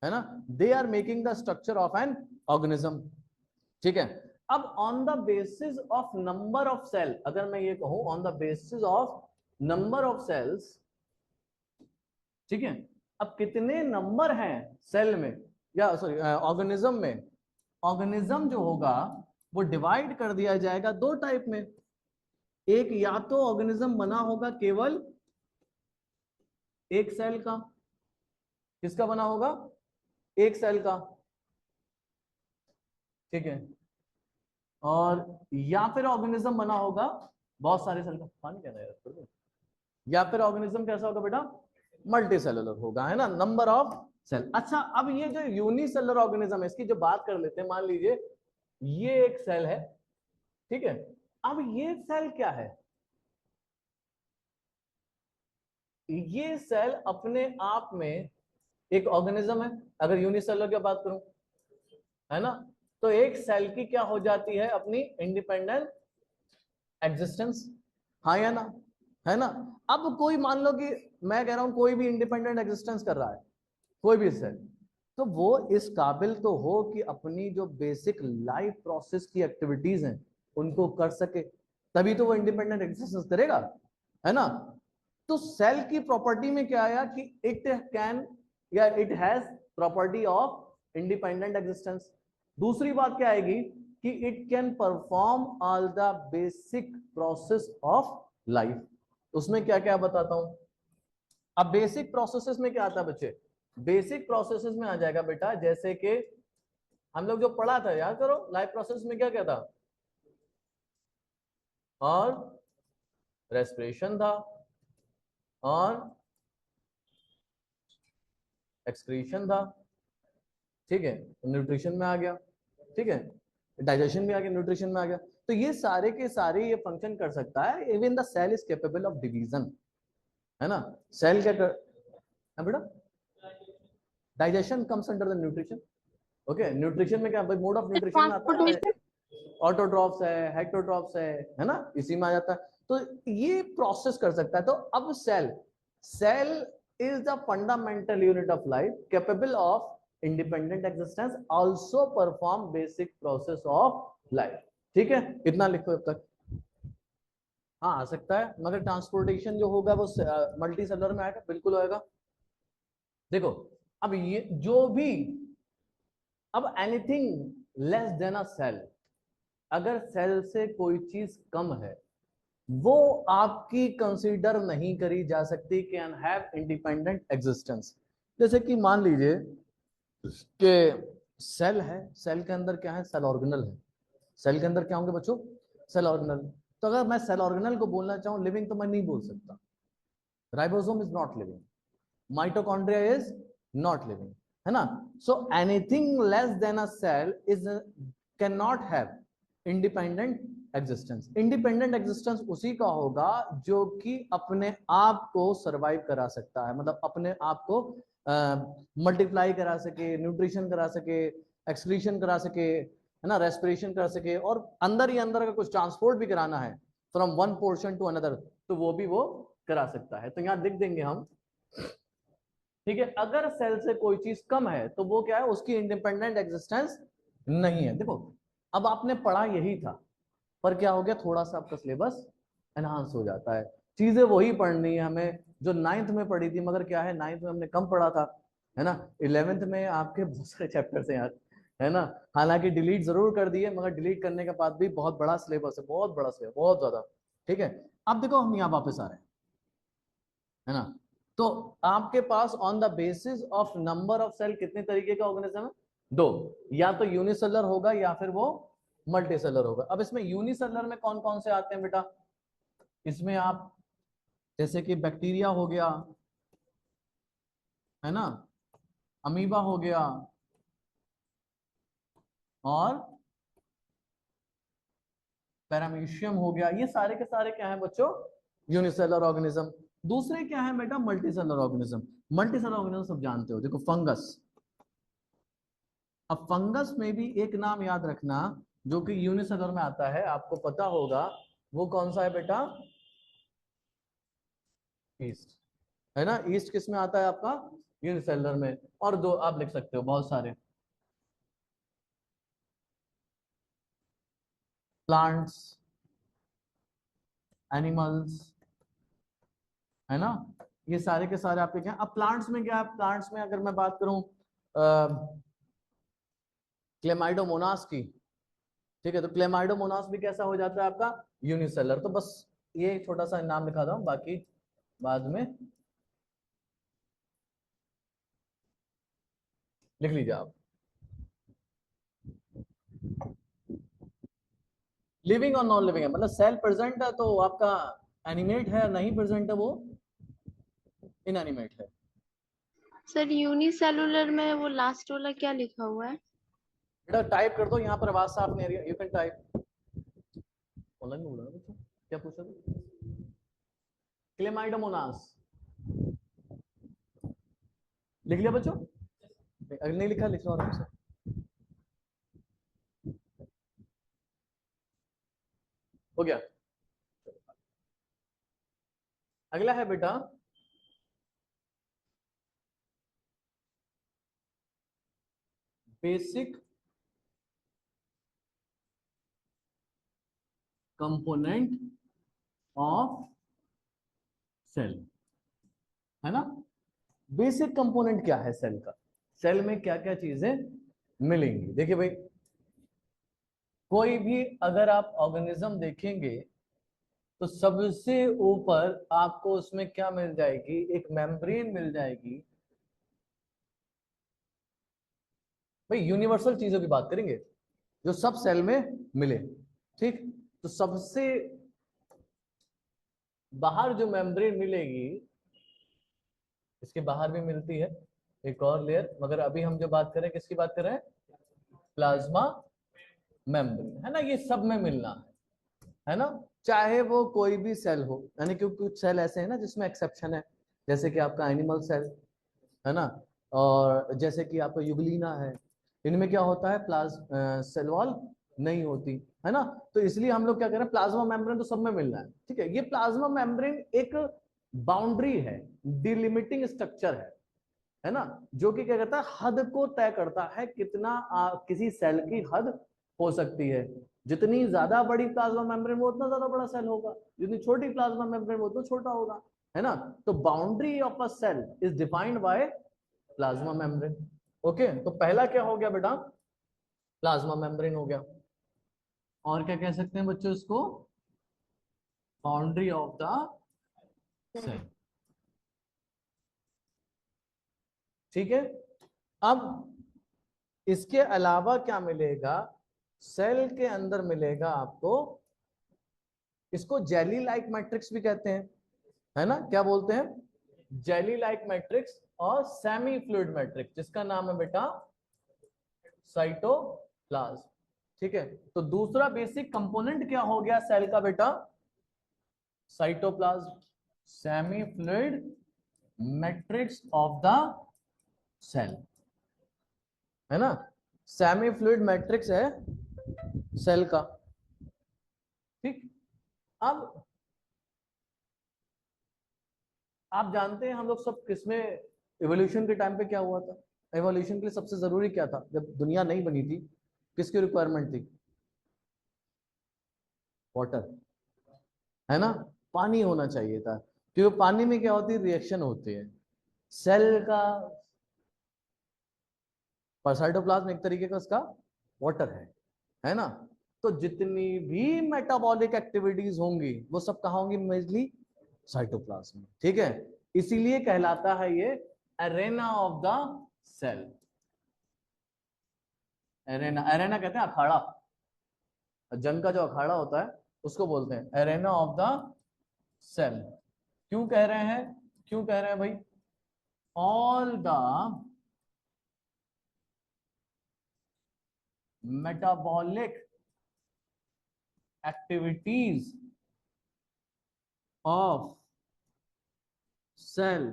है ना, they are making the structure of an organism. ठीक है। अब on the basis of number of cell, अगर मैं ये कहूं on the basis of number of cells, ठीक है, अब कितने नंबर हैं सेल में, या सॉरी ऑर्गेनिज्म में, ऑर्गेनिज्म जो होगा वो डिवाइड कर दिया जाएगा दो टाइप में। एक, या तो ऑर्गेनिज्म बना होगा केवल एक सेल का, किसका बना होगा, एक सेल का, ठीक है, और या फिर ऑर्गेनिज्म बना होगा बहुत सारे सेल का, पानी क्या है, या फिर ऑर्गेनिज्म कैसा होगा बेटा, मल्टी सेलुलर होगा, है ना, नंबर ऑफ सेल। अच्छा, अब ये जो यूनिसेलुलर ऑर्गेनिज्म है इसकी जो बात कर लेते हैं, मान लीजिए ये एक सेल है, ठीक है, अब ये सेल क्या है, ये सेल अपने आप में एक ऑर्गेनिज्म है, अगर यूनिसेलुलर की बात करूं, है ना, तो एक सेल की क्या हो जाती है, अपनी इंडिपेंडेंट एग्जिस्टेंस, हाँ या ना, है ना। अब कोई मान लो कि मैं कह रहा हूं कोई भी इंडिपेंडेंट एग्जिस्टेंस कर रहा है, कोई भी सेल, तो वो इस काबिल तो हो कि अपनी जो बेसिक लाइफ प्रोसेस की एक्टिविटीज हैं उनको कर सके, तभी तो वो इंडिपेंडेंट एग्जिस्टेंस करेगा, है ना। तो सेल की प्रॉपर्टी में क्या आया कि इट कैन, या it has property of independent existence. दूसरी बात क्या आएगी कि it can perform all the basic process of life. उसमें क्या क्या बताता हूं। अब बेसिक प्रोसेसेस में क्या आता है बच्चे, बेसिक प्रोसेसेस में आ जाएगा बेटा, जैसे कि हम लोग जो पढ़ा था, याद करो, लाइफ प्रोसेस में क्या क्या था, और रेस्पिरेशन था, और एक्सक्रीशन था, ठीक है, न्यूट्रिशन में आ गया, ठीक है, डाइजेशन में आ गया, न्यूट्रिशन में आ गया। तो ये सारे के सारे ये फंक्शन कर सकता है, even the cell is capable of division, है ना। सेल क्या कर, हाँ बेटा, digestion comes under the nutrition, okay. Nutrition में क्या भाई, मोड ऑफ न्यूट्रिशन में आता है, ट्रांसपोर्टेशन। ऑटोट्रॉफ्स है, हेटरोट्रॉफ्स है ना, इसी में आ जाता है। तो ये प्रोसेस कर सकता है। तो अब cell, cell is the fundamental unit of life, capable of independent existence, also perform basic process of life. ठीक है, इतना लिखो अब तक। हाँ, आ सकता है, मगर ट्रांसपोर्टेशन जो होगा वो मल्टी सेलुलर में आएगा, बिल्कुल आएगा। देखो, अब ये जो भी, अब anything less than a cell, अगर सेल से कोई चीज कम है वो आपकी कंसीडर नहीं करी जा सकती, कैन हैव इंडिपेंडेंट एग्जिस्टेंस। जैसे कि मान लीजिए कि सेल है, सेल के अंदर क्या है, सेल ऑर्गेनल है, सेल के अंदर क्या होंगे बच्चों, सेल ऑर्गेनल। तो अगर मैं सेल ऑर्गेनल को बोलना चाहूं लिविंग, तो मैं नहीं बोल सकता। Ribosome is not living, mitochondria is not living, है ना। So anything less than a cell is can not have independent existence. Independent existence उसी का होगा जो कि अपने आप को सरवाइव करा सकता है, मतलब अपने आप को मल्टीप्लाई करा सके, न्यूट्रिशन करा सके, एक्सक्रीशन करा सके, है ना, रेस्पिरेशन करा सके, और अंदर ही अंदर का कुछ ट्रांसपोर्ट भी कराना है from one portion to another, तो वो भी वो करा सकता है। तो यहां लिख देंगे हम, ठीक है, अगर सेल से कोई चीज कम है तो वो क्या है, उसकी इंडिपेंडेंट एग्जिस्टेंस नहीं है। देखो, अब आपने पढ़ा यही था, पर क्या हो गया, थोड़ा सा आपका सिलेबस एनहांस हो जाता है, चीजें वही पढ़नी है हमें जो 9th में पढ़ी थी, मगर क्या है 9th में हमने कम पढ़ा था, है ना। 11th में आपके बहुत सारे चैप्टर्स हैं यार, है ना, हालांकि डिलीट जरूर कर दिए, मगर डिलीट करने के बाद भी बहुत बड़ा सिलेबस है, बहुत बड़ा सिलेबस, बहुत ज्यादा, ठीक है, अब देखो हम यहाँ वापस आ रहे हैं, है ना। तो आपके पास on the basis of number of cell कितने तरीके का ऑर्गेनिज्म है? दो, या तो यूनिसेलर होगा या फिर वो मल्टीसेलर होगा। अब इसमें यूनिसेलर में कौन कौन से आते हैं बेटा? इसमें आप जैसे कि बैक्टीरिया हो गया, है ना, अमीबा हो गया, और पैरामीशियम हो गया, ये सारे के सारे क्या है बच्चों? Unicellular organism. दूसरे क्या है बेटा? Multicellular organism. मल्टीसेलर ऑर्गेनिज्म सब जानते हो, देखो फंगस। अब फंगस में भी एक नाम याद रखना जो कि यूनिसेलर में आता है, आपको पता होगा, वो कौन सा है बेटा? ईस्ट, है ना। ईस्ट किस में आता है आपका? यूनिसेलर में। और दो आप लिख सकते हो बहुत सारे, प्लांट्स, एनिमल्स, है ना, ये सारे के सारे आपके क्या। अब प्लांट्स में क्या है? प्लांट्स में अगर मैं बात करूं क्लेमाइडोमोनास की, ठीक है, तो क्लेमाइडोमोनास भी कैसा हो जाता है आपका? यूनिसेलर। तो बस ये छोटा सा नाम लिखा था, बाकी बाद में लिख लीजिए आप। लिविंग और नॉन लिविंग है, मतलब सेल प्रेजेंट है तो आपका एनिमेट है, नहीं प्रेजेंट है वो इनएनिमेट है। सर यूनिसेलुलर में वो लास्ट वाला क्या लिखा हुआ है? बेटा टाइप कर दो, यहाँ पर आवाज साफ नहीं आ रही है, यू कैन टाइप। ऑनलाइन में बोला ना बच्चा, क्या पूछा था? क्लेमाइडोमोनास लिख लिया बच्चों? अगर नहीं लिखा लिख लो आराम से। हो गया। अगला है बेटा बेसिक कंपोनेंट ऑफ सेल, है ना। बेसिक कंपोनेंट क्या है सेल का? सेल में क्या क्या चीजें मिलेंगी? देखिए भाई, कोई भी अगर आप ऑर्गेनिज्म देखेंगे तो सबसे ऊपर आपको उसमें क्या मिल जाएगी? एक मेम्ब्रेन मिल जाएगी। भाई यूनिवर्सल चीजों की बात करेंगे जो सब सेल में मिले, ठीक। तो सबसे बाहर जो मेम्ब्रेन मिलेगी, इसके बाहर भी मिलती है एक और लेयर, मगर अभी हम जो बात करें किसकी बात कर रहे हैं? प्लाज्मा मेम्ब्रेन, है ना। ये सब में मिलना है ना, चाहे वो कोई भी सेल हो, यानी कि कुछ सेल ऐसे हैं ना जिसमें एक्सेप्शन है, जैसे कि आपका एनिमल सेल, है ना, और जैसे कि आपका यूग्लिना है, इनमें क्या होता है? सेल वॉल नहीं होती, है ना। तो इसलिए हम लोग क्या करें, प्लाज्मा मेम्ब्रेन तो सब में मिलना है, ठीक है। ये प्लाज्मा मेम्ब्रेन एक बाउंड्री है, डिलिमिटिंग स्ट्रक्चर है ना, जो कि क्या करता है? हद को तय करता है, कितना किसी सेल की हद हो सकती है। जितनी ज्यादा बड़ी प्लाज्मा मेम्ब्रेन वो उतना ज्यादा बड़ा सेल होगा, जितनी छोटी प्लाज्मा मेम्ब्रेन वो उतना छोटा होगा, है ना। तो boundary of a cell is defined by plasma membrane. Okay, तो पहला क्या हो गया बेटा? प्लाज्मा मेम्ब्रेन हो गया। और क्या कह सकते हैं बच्चों इसको? बाउंड्री ऑफ द सेल, ठीक है। अब इसके अलावा क्या मिलेगा? सेल के अंदर मिलेगा आपको, इसको जेली लाइक मैट्रिक्स भी कहते हैं, है ना। क्या बोलते हैं? जेली लाइक मैट्रिक्स और सेमी फ्लूइड मैट्रिक्स, जिसका नाम है बेटा साइटोप्लाज्म, ठीक है। तो दूसरा बेसिक कंपोनेंट क्या हो गया सेल का बेटा? Cytoplasm, semi fluid matrix of the cell, है ना। सेमी फ्लूइड मैट्रिक्स है सेल का, ठीक। अब आप जानते हैं हम लोग सब किसमें एवोल्यूशन के टाइम पे क्या हुआ था? एवोल्यूशन के लिए सबसे जरूरी क्या था जब दुनिया नहीं बनी थी? किसकी रिक्वायरमेंट थी? वाटर, है ना, पानी होना चाहिए था, क्योंकि पानी में क्या होती है? रिएक्शन होती है। सेल का साइटोप्लाज्म एक तरीके का उसका वाटर है ना। तो जितनी भी मेटाबॉलिक एक्टिविटीज होंगी वो सब कहाँ होंगी? मेजली साइटोप्लाज्म में। ठीक है, इसीलिए कहलाता है ये arena of the cell. Arena, arena कहते हैं अखाड़ा, जंग का जो अखाड़ा होता है उसको बोलते हैं एरेना ऑफ द सेल। क्यों कह रहे हैं, क्यों कह रहे हैं भाई? All the metabolic activities of cell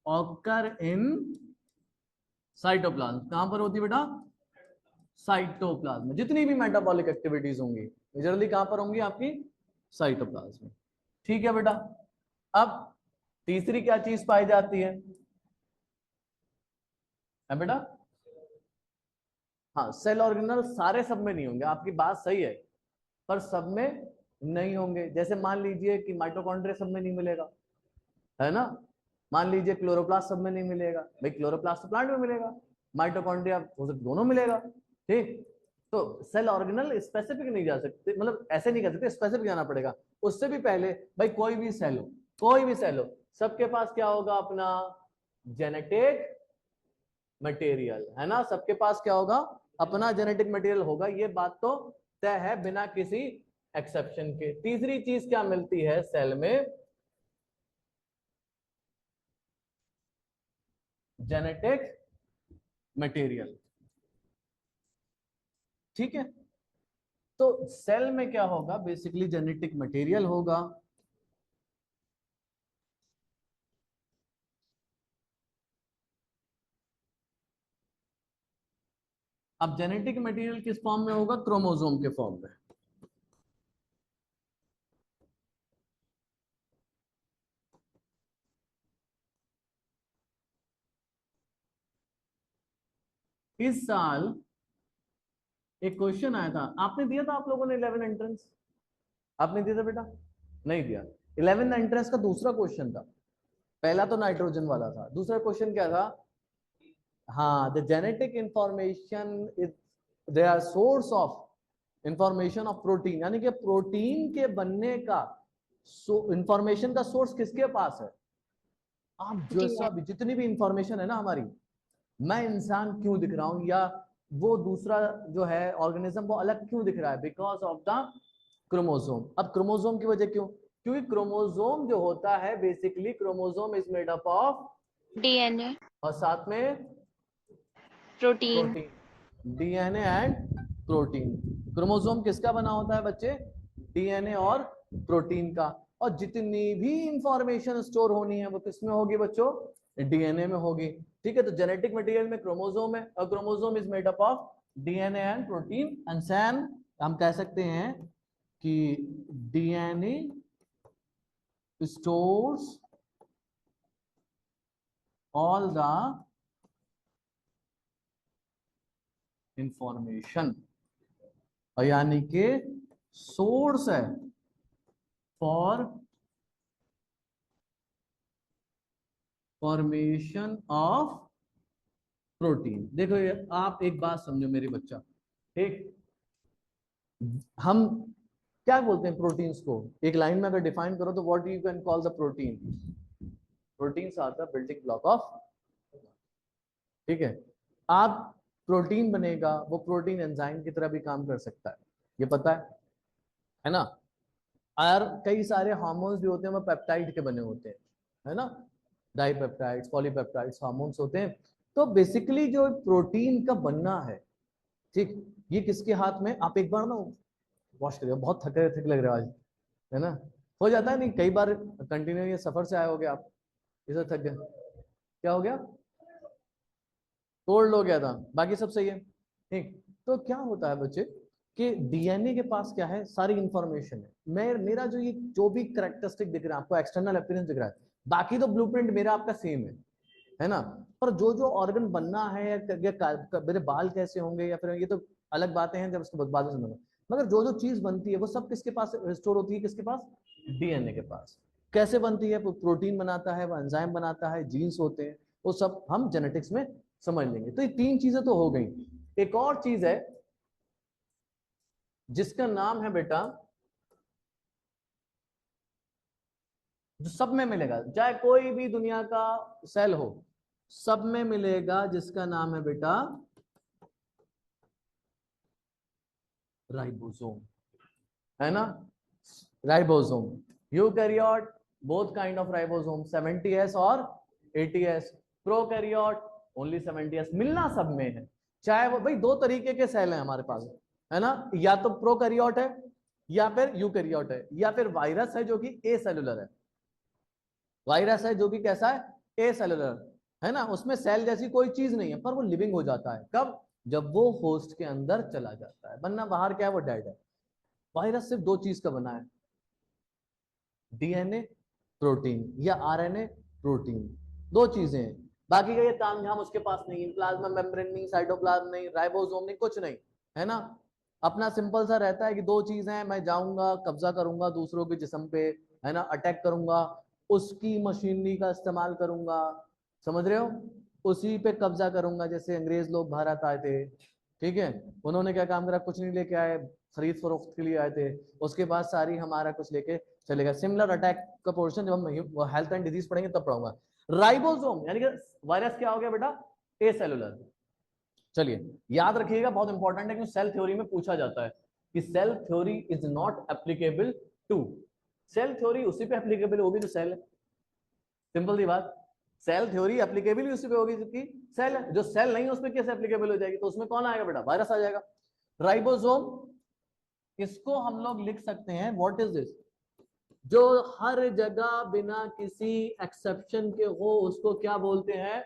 occur in cytoplasm. कहां पर होती है बेटा? साइटोप्लाज्म में। जितनी भी मेटाबॉलिक एक्टिविटीज होंगी मेजरली कहां पर होंगी? आपकी साइटोप्लाज्म में। ठीक है बेटा, अब तीसरी क्या चीज पाई जाती है बेटा? हाँ, सेल ऑर्गेनल सारे सब में नहीं होंगे, आपकी बात सही है, पर सब में नहीं होंगे। जैसे मान लीजिए कि माइटोकॉन्ड्रिया सब में नहीं मिलेगा, है ना? मान लीजिए क्लोरोप्लास्ट सब में नहीं मिलेगा, भाई क्लोरोप्लास्ट तो प्लांट में मिलेगा, माइटोकॉन्ड्रिया हो सकता दोनों मिलेगा। ठीक, तो सेल ऑर्गेनल स्पेसिफिक नहीं जा सकते, मतलब ऐसे नहीं कर सकते, स्पेसिफिक जाना पड़ेगा। उससे भी पहले भाई कोई भी सेल हो, कोई भी सेल हो, सबके पास क्या होगा? अपना जेनेटिक मटेरियल, है ना? सबके पास क्या होगा? अपना जेनेटिक मटेरियल होगा, ये बात तो तय है बिना किसी एक्सेप्शन के। तीसरी चीज क्या मिलती है सेल में? Genetic material. ठीक है, तो सेल में क्या होगा? बेसिकली जेनेटिक मटेरियल होगा। अब जेनेटिक मटेरियल किस फॉर्म में होगा? क्रोमोसोम के फॉर्म में। इस साल एक क्वेश्चन आया था, आपने दिया था? आप लोगों ने 11 एंट्रेंस आपने दिया था बेटा? नहीं दिया। 11 एंट्रेंस का दूसरा क्वेश्चन था, पहला तो नाइट्रोजन वाला था, दूसरा क्वेश्चन क्या था? हाँ, the genetic information is they are source of information of protein, यानी कि प्रोटीन के बनने का इंफॉर्मेशन का सोर्स किसके पास है? आप जैसा भी जितनी भी इंफॉर्मेशन है ना हमारी, मैं इंसान क्यों दिख रहा हूं, या वो दूसरा जो है ऑर्गेनिज्म वो अलग क्यों दिख रहा है? Because of the chromosome. अब क्रोमोसोम की वजह क्यों? क्योंकि क्रोमोसोम जो होता है basically, chromosome is made up of DNA, और साथ में protein. Protein, DNA and protein. Chromosome किसका बना होता है बच्चे? डीएनए और प्रोटीन का। और जितनी भी इंफॉर्मेशन स्टोर होनी है वो किसमें होगी बच्चों? डीएनए में होगी। ठीक है, तो जेनेटिक मटेरियल में क्रोमोसोम है, और chromosome is made up of DNA and protein. And सैन हम कह सकते हैं कि DNA stores all the information, यानी कि सोर्स है फॉर फॉर्मेशन ऑफ प्रोटीन। देखो ये आप एक बात समझो मेरी बच्चा, ठीक? हम क्या बोलते हैं प्रोटीन्स को? एक लाइन में अगर डिफाइन करो तो what you can call the protein? Proteins are the building block of. ठीक है, आप प्रोटीन बनेगा, वो प्रोटीन एंजाइम की तरह भी काम कर सकता है, ये पता है ना? और कई सारे हार्मोन्स भी होते हैं वो पेप्टाइड के बने होते हैं, है ना? डाइपेप्टाइड्स, पॉलीपेप्टाइड्स हार्मोन्स होते हैं। तो बेसिकली जो प्रोटीन का बनना है, ठीक, ये किसके हाथ में? आप एक बार ना वॉश करिए, बहुत थके थके लग रहे हो आज, है ना? हो जाता है नहीं, कई बार कंटिन्यू ये सफर से आए होगे आप, इसे थक गए, क्या हो गया? कोल्ड हो गया था, बाकी सब सही है, ठीक? तो क्या होता है बच्चे कि डीएनए के पास क्या है? सारी इंफॉर्मेशन है। मेरा जो ये जो भी करेक्टरिस्टिक दिख रहा है आपको, एक्सटर्नल अपीयरेंस दिख रहा है, बाकी तो ब्लूप्रिंट मेरा आपका सेम है ना? पर जो जो ऑर्गन बनना है, या मेरे बाल कैसे होंगे, या फिर ये तो अलग बातें हैं, जब उसको बाद में समझूंगा, मगर जो जो चीज बनती है वो सब किसके पास स्टोर होती है? किसके पास? डीएनए के पास। कैसे बनती है? प्रोटीन बनाता है, वो एंजाइम बनाता है, जीन्स होते हैं, वो सब हम जेनेटिक्स में समझ लेंगे। तो ये तीन चीजें तो हो गई। एक और चीज है जिसका नाम है बेटा, जो सब में मिलेगा, चाहे कोई भी दुनिया का सेल हो, सब में मिलेगा, जिसका नाम है बेटा राइबोसोम, है ना, ribosome. Eukaryote both kind of ribosome, 70s और 80s। Prokaryote only 70s। मिलना सब में है, चाहे वो भाई दो तरीके के सेल हैं हमारे पास, है ना, या तो प्रोकैरियोट है या फिर यूकैरियोट है, या फिर वायरस है जो कि ए सेलुलर है। वायरस है जो कि कैसा है, ए सेलुलर, है ना, उसमें सेल जैसी कोई चीज नहीं है, पर वो लिविंग हो जाता है कब, जब वो होस्ट के अंदर चला जाता है, वरना बाहर क्या है, वो डेड है। वायरस सिर्फ दो चीज का बना है, डीएनए प्रोटीन या आरएनए प्रोटीन, दो चीजें हैं। बाकी का ये तामझाम उसके पास नहीं है, प्लाज्मा मेम्ब्रेन नहीं, साइटोप्लाज्म नहीं, राइबोसोम नहीं, कुछ नहीं, है ना। अपना सिंपल सा रहता है कि दो चीजें हैं, मैं जाऊंगा कब्जा करूंगा दूसरों के जिस्म पे, है ना, अटैक करूंगा, उसकी मशीनरी का इस्तेमाल करूंगा, समझ रहे हो, उसी पे कब्जा करूंगा। जैसे अंग्रेज लोग भारत आए थे, ठीक है, उन्होंने क्या काम करा, कुछ नहीं लेके आए, खरीद फरोख्त के लिए आए थे, उसके बाद सारी हमारा कुछ लेके चलेगा। सिमिलर अटैक का पोर्शन जब हम हेल्थ एंड डिजीज पढ़ेंगे तब पढ़ाऊंगा। राइबोसोम यानी कि वायरस क्या हो गया बेटा, ए सेलुलर। चलिए याद रखिएगा, बहुत इंपॉर्टेंट है, क्योंकि सेल थ्योरी में पूछा जाता है कि cell theory is not applicable to, cell theory उसी पे एप्लीकेबल होगी जो सेल है, सिंपल सी बात। सेल थ्योरी एप्लीकेबल ही उसी पे होगी क्योंकि सेल है, जो सेल नहीं है उसमें कैसे एप्लीकेबल हो जाएगी, तो उसमें कौन आएगा बेटा, वायरस आ जाएगा। राइबोसोम, इसको हम लोग लिख सकते हैं, व्हाट इज दिस, जो हर जगह बिना किसी एक्सेप्शन के हो, उसको क्या बोलते हैं,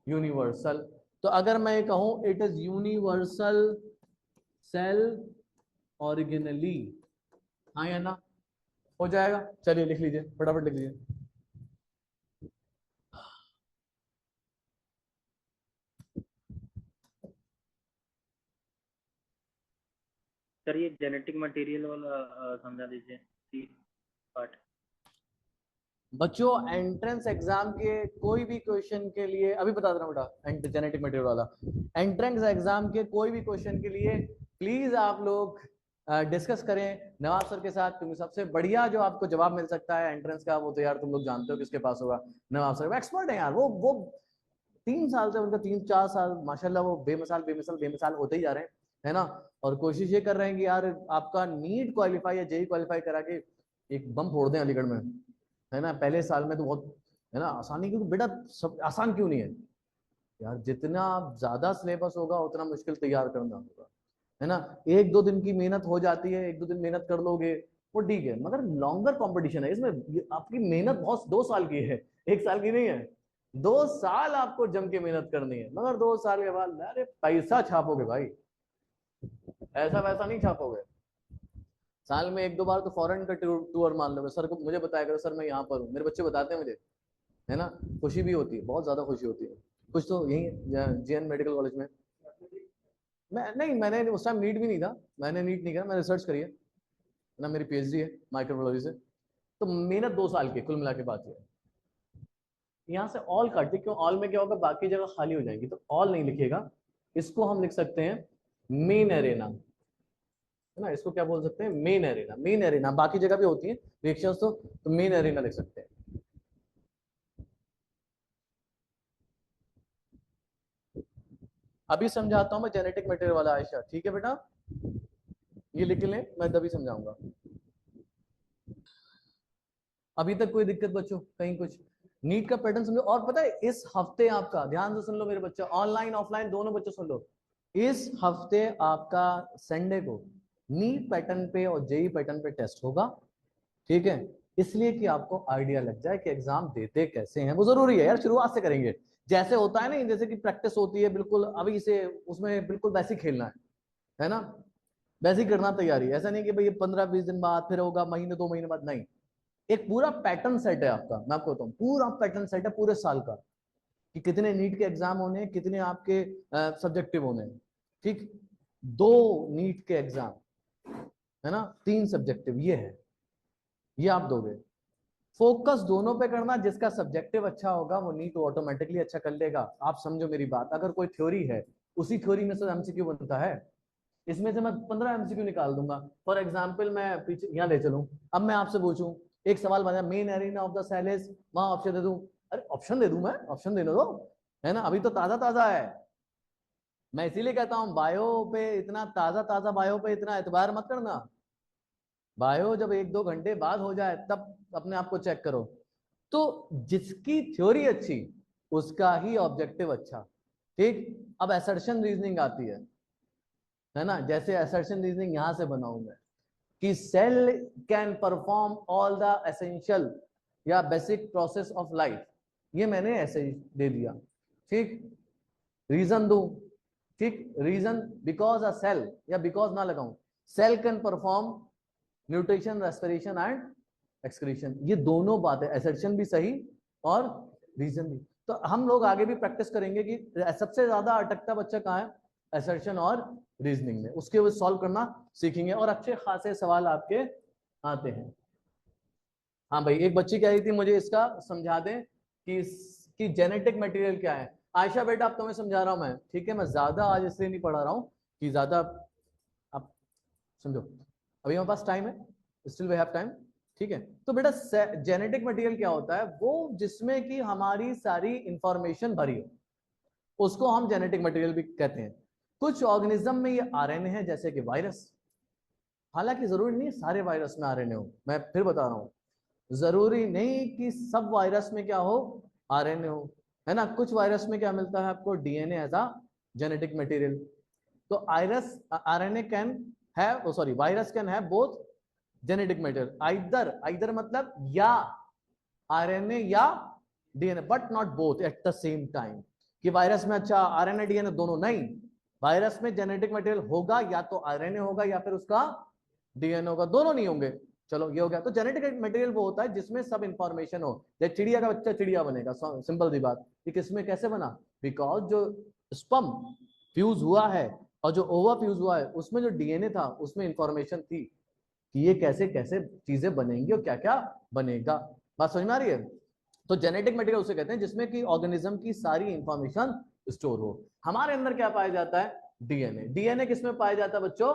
यूनिवर्सल। तो अगर मैं कहूं it is universal cell originally, हाँ या ना, हो जाएगा। चलिए लिख लीजिए, फटाफट लिख लीजिए। सर ये जेनेटिक मटेरियल वाला समझा दीजिए पार्ट। बच्चों एंट्रेंस एग्जाम के कोई भी क्वेश्चन के लिए, अभी बता दे रहा हूँ बेटा, जेनेटिक मटेरियल वाला एंट्रेंस एग्जाम के कोई भी क्वेश्चन के लिए प्लीज आप लोग डिस्कस करें नवाब सर के साथ, क्योंकि सबसे बढ़िया जो आपको जवाब मिल सकता है एंट्रेंस का, वो तो यार तुम लोग जानते हो किसके पास होगा, नवाब सर। वो एक्सपर्ट है यार, वो 3 साल से, उनका 3-4 साल माशाल्लाह, वो बेमिसाल बेमिसाल बेमिसाल होते ही जा रहे हैं, है ना। और कोशिश ये कर रहे हैं कि यार आपका नीट क्वालिफाई या जेई क्वालिफाई करा के एक बम फोड़ दें अलीगढ़ में, है ना, पहले साल में तो बहुत, है ना, आसानी, क्योंकि बेटा सब आसान क्यों नहीं है यार, जितना ज्यादा सिलेबस होगा उतना मुश्किल तैयार करना होगा, है ना। 1-2 दिन की मेहनत हो जाती है, 1-2 दिन मेहनत कर लोगे वो ठीक है, मगर लॉन्गर कंपटीशन है इसमें, आपकी मेहनत बहुत 2 साल की है, 1 साल की नहीं है। 2 साल आपको जम के मेहनत करनी है, मगर 2 साल के बाद अरे पैसा छापोगे भाई, ऐसा वैसा नहीं छापोगे। साल में 1-2 बार तो फॉरेन का टूर मान लोगे, सर को मुझे बताया करो, सर मैं यहाँ पर हूँ, मेरे बच्चे बताते हैं मुझे, है ना, खुशी भी होती है, बहुत ज्यादा खुशी होती है। कुछ तो यही जेएन मेडिकल कॉलेज में, मैं नहीं, मैंने उस टाइम नीट भी नहीं था, मैंने नीट नहीं करा, मैंने रिसर्च करी है ना, मेरी पीएचडी है माइक्रोबायोलॉजी से। तो मेहनत 2 साल की कुल मिला के बात है। यहाँ से ऑल काट दे, क्यों, ऑल में क्या होगा, बाकी जगह खाली हो जाएगी, तो ऑल नहीं लिखेगा, इसको हम लिख सकते हैं मेन एरेना, है ना, इसको क्या बोल सकते हैं, मेन एरेना। मेन एरेना बाकी जगह भी होती है रिएक्शंस, तो मेन एरेना लिख सकते हैं। अभी समझाता हूं मैं जेनेटिक मटेरियल वाला, आयशा ठीक है बेटा, ये लिख लें, मैं तभी समझाऊंगा। अभी तक कोई दिक्कत बच्चों, कहीं कुछ, नीट का पैटर्न समझो। और पता है इस हफ्ते आपका, ध्यान से सुन लो मेरे बच्चे, ऑनलाइन ऑफलाइन दोनों बच्चे सुन लो, इस हफ्ते आपका संडे को नीट पैटर्न पे और जेई पैटर्न पे टेस्ट होगा, ठीक है, इसलिए कि आपको आइडिया लग जाए कि एग्जाम देते कैसे हैं। वो जरूरी है यार, शुरुआत से करेंगे, जैसे होता है ना, जैसे कि प्रैक्टिस होती है बिल्कुल अभी से, उसमें बिल्कुल वैसे ही खेलना है ना, वैसे ही करना तैयारी, ऐसा नहीं कि भाई 15-20 दिन बाद फिर होगा, महीने 2 महीने बाद, नहीं, एक पूरा पैटर्न सेट है आपका, मैं आपको बताऊं, पूरा पैटर्न सेट है पूरे साल का, कि कितने नीट के एग्जाम होने हैं, कितने आपके सब्जेक्टिव होने हैं, ठीक, 2 नीट के एग्जाम, है ना, 3 सब्जेक्टिव, ये है, ये आप दोगे। फोकस दोनों पे करना, जिसका सब्जेक्टिव अच्छा होगा वो नीट ऑटोमेटिकली अच्छा कर लेगा। आप समझो मेरी बात, अगर कोई थ्योरी है, उसी थ्योरी में से एमसीक्यू बनता है, इसमें से मैं 15 एमसीक्यू निकाल दूंगा। फॉर एग्जाम्पल मैं पीछे यहाँ ले चलूं, अब मैं आपसे पूछूं एक सवाल बना, main arena of the cell is, वहां ऑप्शन दे दूं, अरे ऑप्शन दे दूं, मैं ऑप्शन देने दो, है ना, अभी तो ताजा ताजा है। मैं इसीलिए कहता हूं बायो पे इतना ताजा ताजा, बायो पे इतना एतबार मत करना, बायो जब 1-2 घंटे बाद हो जाए तब अपने आप को चेक करो। तो जिसकी थ्योरी अच्छी उसका ही ऑब्जेक्टिव अच्छा, ठीक। अब असर्शन रीजनिंग आती है ना, जैसे असर्शन रीजनिंग यहां से बनाऊं मैं कि cell can perform all the essential या बेसिक प्रोसेस ऑफ लाइफ, ये मैंने ऐसे ही दे दिया, ठीक। रीजन दो, ठीक, रीजन बिकॉज अ सेल, या बिकॉज ना लगाऊं, cell can perform nutrition, respiration and excretion, ये दोनों बातें, असर्शन भी सही और रीजन भी। तो हम लोग आगे भी प्रैक्टिस करेंगे कि सबसे ज्यादा अटकता बच्चा कहाँ है, असर्शन और रीजनिंग में, उसके वो सॉल्व करना सीखेंगे और अच्छे खासे सवाल आपके आते हैं। हाँ भाई, एक बच्ची कह रही थी मुझे इसका समझा दें कि जेनेटिक मटेरियल क्या है। आयशा बेटा अब तुम्हें समझा रहा हूं मैं, ठीक है, मैं ज्यादा आज इसलिए नहीं पढ़ा रहा हूँ कि ज्यादा आप समझो, अभी हमारे पास टाइम है, स्टिल वी हैव टाइम, ठीक है। तो बेटा जेनेटिक मटेरियल क्या होता है, वो जिसमें कि हमारी सारी इंफॉर्मेशन भरी हो उसको हम जेनेटिक मटेरियल भी कहते हैं। कुछ ऑर्गेनिज्म में ये आरएनए है, जैसे कि वायरस, हालांकि जरूरी नहीं सारे वायरस में आरएनए हो, मैं फिर बता रहा हूँ, जरूरी नहीं कि सब वायरस में क्या हो, आरएनए हो, है ना। कुछ वायरस में क्या मिलता है आपको, DNA as a genetic material. तो आयरस RNA can have, sorry, virus can have both genetic material, either मतलब या आरएनए या DNA, but not both at the same time, कि वायरस में अच्छा आरएनए डीएनए दोनों नहीं, वायरस में जेनेटिक मटेरियल होगा या तो आरएनए होगा या फिर उसका डीएनए होगा, दोनों नहीं होंगे। चलो ये हो गया। तो जेनेटिक मटेरियल वो होता है जिसमें सब इंफॉर्मेशन हो, जैसे चिड़िया का बच्चा चिड़िया बनेगा, सिंपल सी बात, ये किसमें कैसे बना, बिकॉज जो स्पर्म फ्यूज हुआ है और जो ओवा फ्यूज हुआ है उसमें जो डीएनए था उसमें इंफॉर्मेशन थी कि ये कैसे कैसे चीजें बनेंगी और क्या क्या बनेगा। बात समझ में आ रही है। तो जेनेटिक मटेरियल उसे कहते हैं जिसमें कि ऑर्गेनिज्म की सारी इंफॉर्मेशन स्टोर हो। हमारे अंदर क्या पाया जाता है, डीएनए। डीएनए किसमें पाया जाता है बच्चों,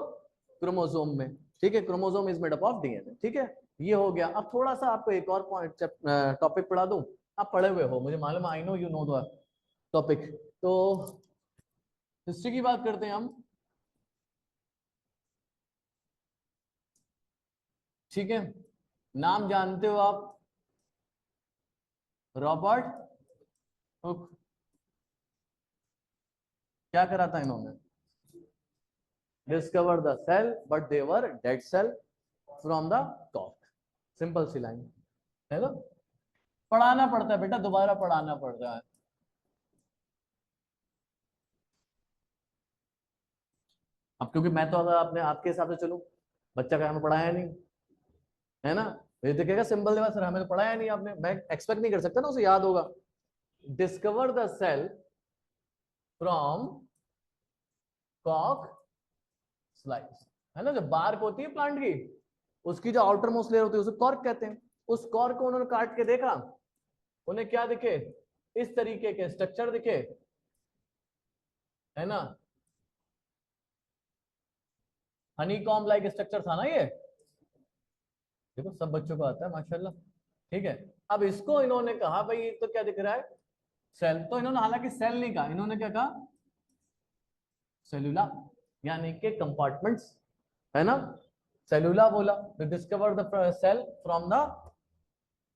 क्रोमोसोम में, ठीक है, chromosome is made up of DNA, ठीक है। ये हो गया। अब थोड़ा सा आपको एक और पॉइंट टॉपिक पढ़ा दूं, आप पढ़े हुए हो मुझे मालूम, I know you know the topic. तो हिस्ट्री की बात करते हैं हम, ठीक है। नाम जानते हो आप, रॉबर्ट हुक। क्या करा था इन्होंने, discover the cell but they were dead cell from the कॉक, सिंपल सी लाइन है। तो पढ़ाना पड़ता है बेटा, दोबारा पढ़ाना पड़ता है। अब क्योंकि मैं तो अगर आपने आपके हिसाब से चलूं, बच्चा का हमें पढ़ाया नहीं, है ना, ये तो कहेगा सिंपल देवा सर हमें तो पढ़ाया नहीं आपने, मैं एक्सपेक्ट नहीं कर सकता ना उसे याद होगा। डिस्कवर द सेल फ्रॉम कॉक स्लाइस, है ना, जो बार्क होती है प्लांट की, उसकी जो आउटर मोस्ट लेयर होती है उसे कॉर्क कहते हैं। उस कॉर्क को उन्होंने काट के देखा, उन्हें क्या दिखे, इस तरीके के स्ट्रक्चर दिखे, है ना, हनी कॉम्ब लाइक स्ट्रक्चर था ना ये, देखो सब बच्चों को आता है माशाल्लाह, ठीक है। अब इसको इन्होंने कहा भाई ये तो क्या दिख रहा है, सेल। तो इन्होंने हालांकि सेल नहीं कहा, इन्होंने क्या कहा, सेलुला, यानी कि कंपार्टमेंट्स, है ना, सेलुला बोला। तो discover the cell from the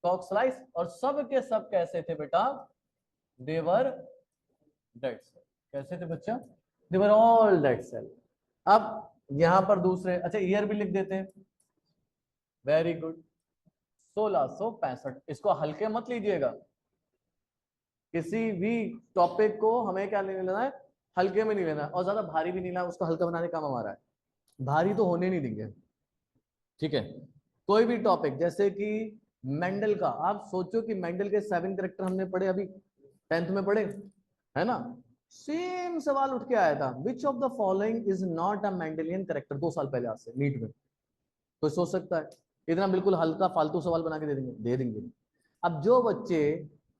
कॉक स्लाइस, और सब के सब कैसे थे बेटा, देवर डेड सेल। कैसे थे बच्चा, देवर ऑल डेड सेल। अब यहां पर दूसरे, अच्छा ईयर भी लिख देते हैं, वेरी गुड, 1665। इसको हल्के मत लीजिएगा, किसी भी टॉपिक को हमें क्या नहीं लेना है, हल्के में नहीं लेना, और ज्यादा भारी भी नहीं लेना, उसको हल्का बनाने का काम हमारा है, भारी तो होने नहीं देंगे, ठीक है। कोई भी टॉपिक, जैसे कि मेंडल का, आप सोचो कि मेंडल के 7 कैरेक्टर हमने पढ़े अभी 10th में पढ़े, है ना, सेम सवाल उठ के आया था, which of the following is not a Mendelian character, 2 साल पहले आज से नीट में। कोई सोच सकता है, इतना बिल्कुल हल्का फालतू सवाल बना के दे देंगे। अब जो बच्चे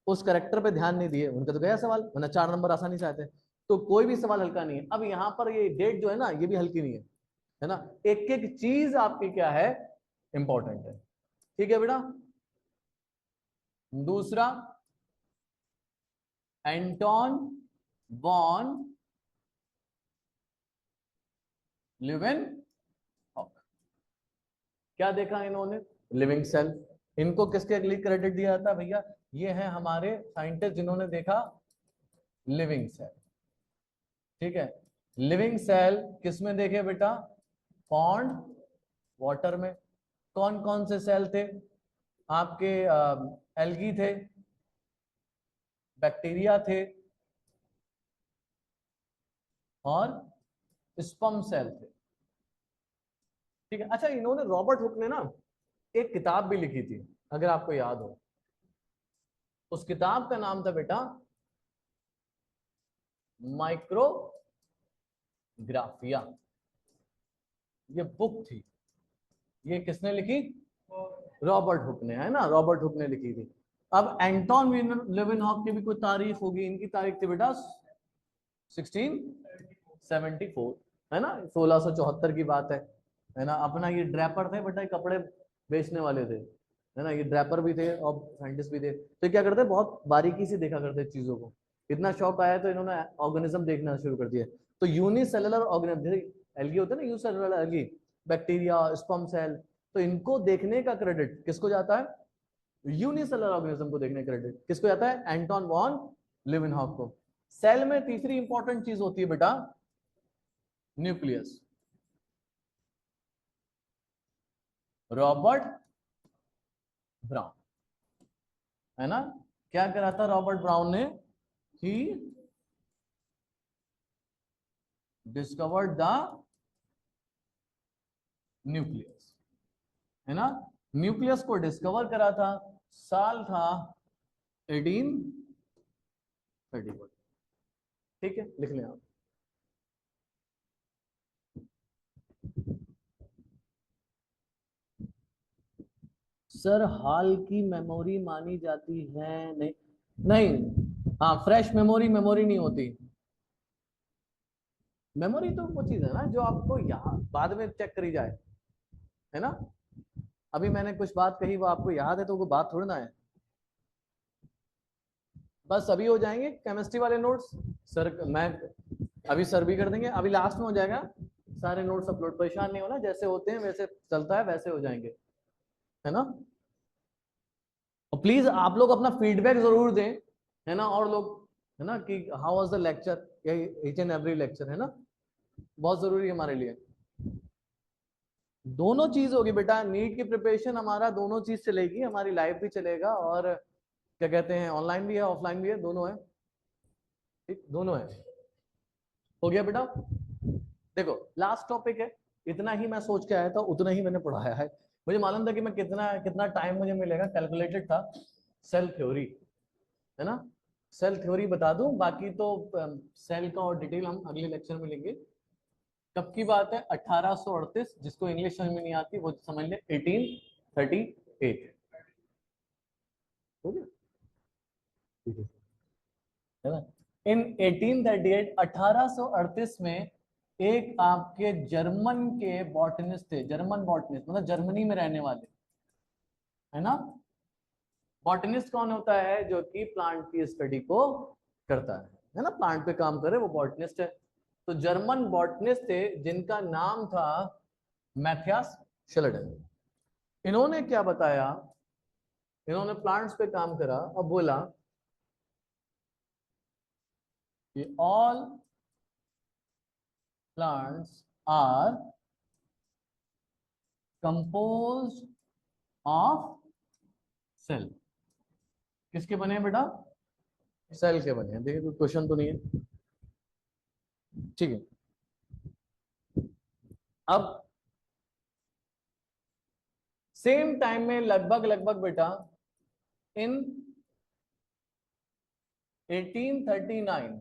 उस कैरेक्टर पे ध्यान नहीं दिए उनका तो गया सवाल, वरना 4 नंबर आसानी से आते हैं। तो कोई भी सवाल हल्का नहीं है। अब यहाँ पर ये डेट जो है ना, ये भी हल्की नहीं है ना, एक एक चीज आपकी क्या है, इंपॉर्टेंट है। ठीक है बेटा। दूसरा, एंटोन वॉन लीवेनहॉक। क्या देखा इन्होंने, लिविंग सेल। इनको किसके लिए क्रेडिट दिया जाता है भैया, ये है हमारे साइंटिस्ट जिन्होंने देखा लिविंग सेल। ठीक है, लिविंग सेल किसमें देखे बेटा, पॉन्ड वाटर में। कौन कौन से सेल थे आपके, एल्गी थे, बैक्टीरिया थे, और स्पर्म सेल थे। ठीक है। अच्छा, इन्होंने, रॉबर्ट हुक ने ना एक किताब भी लिखी थी, अगर आपको याद हो। उस किताब का नाम था बेटा माइक्रोग्राफिया। ये बुक थी, ये किसने लिखी, रॉबर्ट हुक ने, है ना, रॉबर्ट हुक ने लिखी थी। अब एंटोन लेवेनहॉक की भी कोई तारीख होगी, इनकी तारीख थी बेटा 1674, है ना, 1674 की बात है ना। अपना ये ड्रैपर थे बेटा, कपड़े बेचने वाले थे, है ना, ये ड्रैपर भी थे और साइंटिस्ट भी थे। तो क्या करते, बहुत बारीकी से देखा करते चीजों को। इतना शौक आया तो इन्होंने ऑर्गेनिज्म देखना शुरू कर दिया। तो यूनिसेलुलर ऑर्गेनिज्म, एल्गी होते हैं ना, unicellular algae, bacteria, sperm cell, तो इनको देखने का क्रेडिट किसको जाता है, यूनिसेलुलर ऑर्गेनिज्म को देखने का क्रेडिट किसको जाता है, एंटोन वॉन लीवेनहॉक को। सेल में तीसरी इंपॉर्टेंट चीज होती है बेटा न्यूक्लियस। रॉबर्ट ब्राउन, है ना, क्या करा था रॉबर्ट ब्राउन ने, ही डिस्कवर्ड द न्यूक्लियस, है ना। न्यूक्लियस को डिस्कवर करा था, साल था 1831। ठीक है, लिख लें आप। सर हाल की मेमोरी मानी जाती है, नहीं नहीं, हाँ, फ्रेश मेमोरी मेमोरी नहीं होती। मेमोरी तो वो चीज है ना जो आपको यहाँ बाद में चेक करी जाए, है ना। अभी मैंने कुछ बात कही, वो आपको याद है, तो वो बात थोड़ी ना है। बस अभी हो जाएंगे केमिस्ट्री वाले नोट्स, सर मैं अभी सर भी कर देंगे, अभी लास्ट में हो जाएगा सारे नोट्स अपलोड, परेशान नहीं होना, जैसे होते हैं वैसे चलता है, वैसे हो जाएंगे, है ना। और प्लीज आप लोग अपना फीडबैक जरूर दें, है ना, और लोग, है ना, कि how was the lecture, each and every lecture, है ना, बहुत जरूरी है हमारे लिए। दोनों चीज होगी बेटा, नीट की प्रिपरेशन हमारा दोनों चीज चलेगी, हमारी लाइफ भी चलेगा, और क्या कहते हैं, ऑनलाइन भी है ऑफलाइन भी है, दोनों है, ठीक, दोनों है। हो गया बेटा। देखो लास्ट टॉपिक है, इतना ही मैं सोच के आया था, उतना ही मैंने पढ़ाया है। मुझे मालूम था कि मैं कितना कितना टाइम मुझे मिलेगा, कैलकुलेटेड था। सेल थ्योरी, है ना, सेल थ्योरी बता दूं, बाकी तो सेल का और डिटेल हम अगले लेक्चर में लेंगे। कब की बात है, 1838, जिसको इंग्लिश समझ में नहीं आती वो समझ ले 1838। हो गया, ठीक है ना। इन 1838, 1838 में एक आपके जर्मन के बॉटनिस्ट थे, जर्मन बॉटनिस्ट मतलब जर्मनी में रहने वाले, है ना। बॉटनिस्ट कौन होता है, जो कि प्लांट की स्टडी को करता है ना, प्लांट पे काम करे, वो बॉटनिस्ट है। तो जर्मन बॉटनिस्ट थे जिनका नाम था मैथियास शिलडन। इन्होंने क्या बताया, इन्होंने प्लांट्स पे काम करा और बोला कि all plants are composed of cell. किसके बने हैं बेटा, सेल के बने हैं। देखिए कोई क्वेश्चन तो नहीं है, ठीक है। अब सेम टाइम में लगभग लगभग बेटा इन 1839,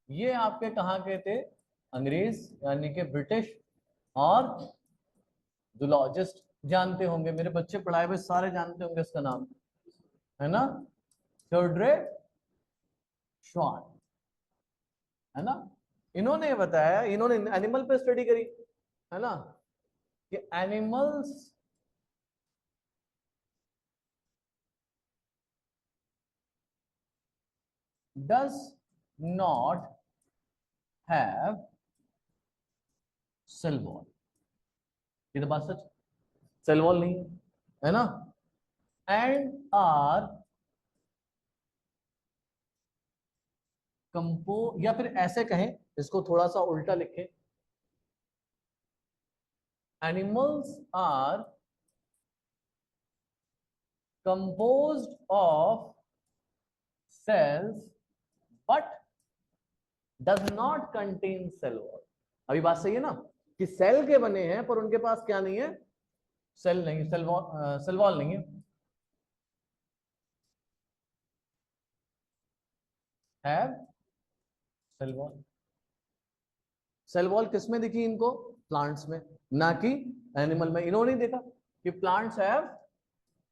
ये आपके कहाँ के थे, अंग्रेज यानी कि ब्रिटिश और जूलॉजिस्ट, जानते होंगे मेरे बच्चे पढ़ाए हुए सारे जानते होंगे इसका नाम, है ना, थियोडरे श्वान, है ना। इन्होंने बताया, इन्होंने एनिमल पे स्टडी करी, है ना, कि animals does not have cell wall. ये तो बात सच, सेल वॉल नहीं है ना, एंड आर कंपो, या फिर ऐसे कहें, इसको थोड़ा सा उल्टा लिखें, animals are composed of cells but does not contain cell wall। अभी बात सही है ना, कि सेल के बने हैं पर उनके पास क्या नहीं है, सेल नहीं, सेल वॉल नहीं है। Have cell wall. Cell wall किस में दिखी इनको, प्लांट्स में, ना कि एनिमल में। इन्होंने देखा कि plants have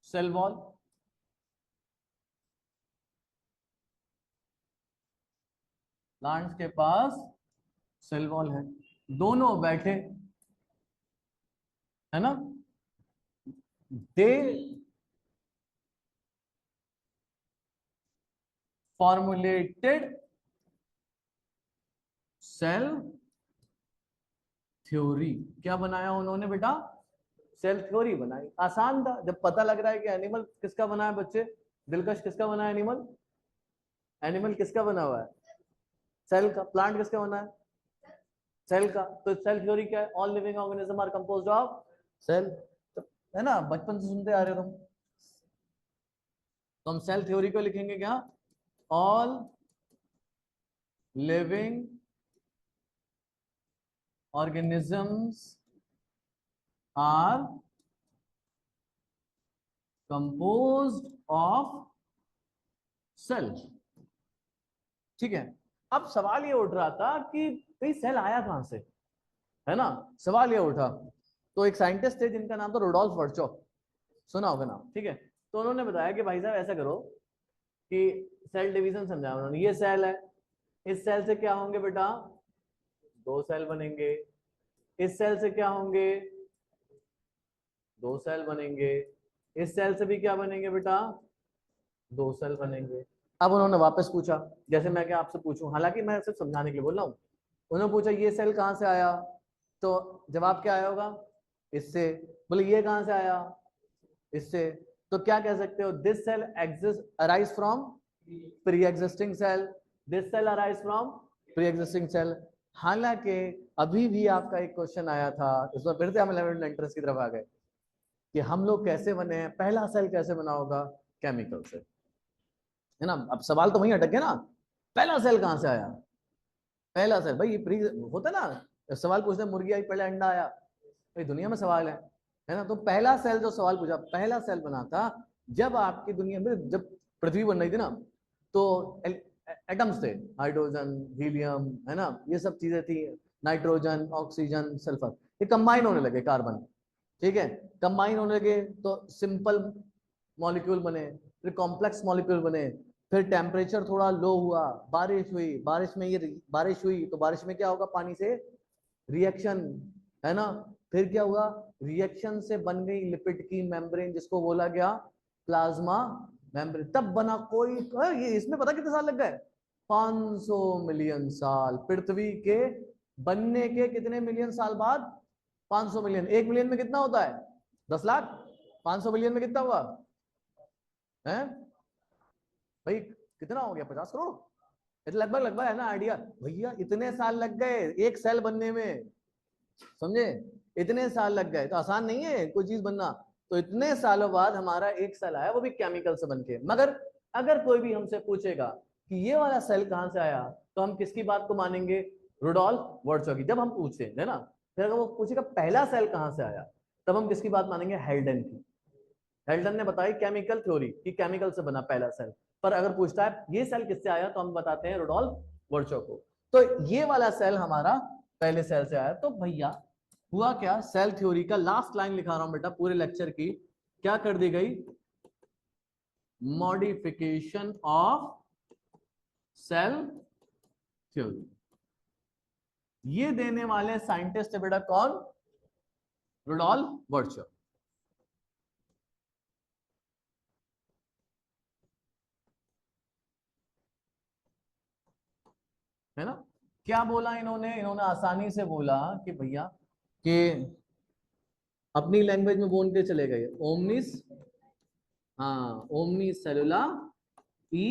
cell wall. Plants के पास सेल वॉल है, दोनों बैठे, है ना, दे फॉर्मुलेटेड सेल थ्योरी। क्या बनाया उन्होंने बेटा, सेल थ्योरी बनाई। आसान था, जब पता लग रहा है कि एनिमल किसका बना है बच्चे, दिलकश किसका बना है एनिमल, एनिमल किसका बना हुआ है, सेल का। प्लांट किसका बना है, सेल का। तो सेल थ्योरी क्या है, all living organism are composed of cell, है ना, बचपन से सुनते आ रहे हो तुम। तो हम सेल थ्योरी को लिखेंगे क्या, all living organisms are composed of cells। ठीक है। अब सवाल ये उठ रहा था कि भाई सेल आया कहां से, है ना, सवाल ये उठा। तो एक साइंटिस्ट थे जिनका नाम था रुडोल्फ वर्चो, सुना होगा नाम, ठीक है। तो उन्होंने बताया कि भाई साहब ऐसा करो कि सेल डिवीजन समझाया उन्होंने। ये सेल है, इस सेल से क्या होंगे बेटा, दो सेल बनेंगे। इस सेल से क्या होंगे, दो सेल बनेंगे। इस सेल से भी क्या बनेंगे बेटा, दो सेल बनेंगे। अब उन्होंने वापस पूछा, जैसे मैं क्या आपसे पूछूं, हालांकि मैं सिर्फ समझाने के लिए बोल रहा हूँ। उन्होंने पूछा ये सेल कहां से आया, तो जवाब क्या आया होगा, इससे। बोले ये कहां से आया, इससे। तो क्या कह सकते हो, this cell exist arise from pre existing cell, this cell arise from pre existing cell. हालांकि अभी भी आपका एक क्वेश्चन आया था, इसमें फिर से हम एलिमेंटल इंटरेस्ट की तरफ आ गए कि हम लोग कैसे बने हैं, पहला सेल कैसे बना होगा, केमिकल से, है ना। अब सवाल तो वहीं अटक गया ना, पहला सेल कहां से आया, पहला सेल। भाई ये प्री होता ना, सवाल पूछते मुर्गी आई पहले अंडा आया, भाई दुनिया में सवाल है ना। तो पहला सेल जो सवाल पूछा, पहला सेल बना था जब आपकी दुनिया में, जब पृथ्वी बन रही थी ना, तो एटम्स थे, हाइड्रोजन, हीलियम, है ना, ये सब चीजें थी, नाइट्रोजन, ऑक्सीजन, सल्फर, ये कंबाइन होने लगे, कार्बन, ठीक है, कंबाइन होने लगे तो सिंपल मॉलिक्यूल बने, फिर कॉम्प्लेक्स मॉलिक्यूल बने, फिर टेम्परेचर थोड़ा लो हुआ, बारिश हुई, बारिश में ये बारिश हुई तो बारिश में क्या होगा, पानी से रिएक्शन, है ना, फिर क्या हुआ, रिएक्शन से बन गई लिपिड की मेम्ब्रेन, जिसको बोला गया प्लाज्मा मेम्ब्रेन। तब बना कोई, ये इसमें पता कितने साल लग गए, 500 मिलियन साल। पृथ्वी के बनने के कितने मिलियन साल बाद, 500 मिलियन। 1 मिलियन में कितना होता है, 10 लाख। 500 मिलियन में कितना हुआ है भाई, कितना हो गया, 50 करोड़। तो लगभग लगभग है ना आइडिया। भैया इतने साल लग गए एक सेल बनने में, समझे, इतने साल लग गए। तो आसान नहीं है कोई चीज बनना। तो इतने सालों बाद हमारा एक सेल आया, वो भी केमिकल से बनके। मगर अगर कोई भी हमसे पूछेगा कि ये वाला सेल कहां से आया, तो हम किसकी बात को मानेंगे, रुडोल्फ वर्चो की। जब हम पूछे, है ना, फिर अगर वो पूछेगा पहला सेल कहां से आया, तब हम किसकी बात मानेंगे, हेल्डन की। हेल्डन ने बताई केमिकल थ्योरी कि केमिकल से बना पहला सेल। पर अगर पूछता है ये सेल किससे आया, तो हम बताते हैं रुडोल्फ वर्चो को। तो ये वाला सेल हमारा पहले सेल से आया। तो भैया हुआ क्या, सेल थ्योरी का लास्ट लाइन लिखा रहा हूं बेटा पूरे लेक्चर की, क्या कर दी गई, मॉडिफिकेशन ऑफ सेल थ्योरी। ये देने वाले साइंटिस्ट है बेटा कौन? Rudolf Virchow. है ना? क्या बोला इन्होंने? इन्होंने आसानी से बोला कि भैया कि अपनी लैंग्वेज में बोल के चले गए ओमनिस, हाँ ओमनी सेलुला ई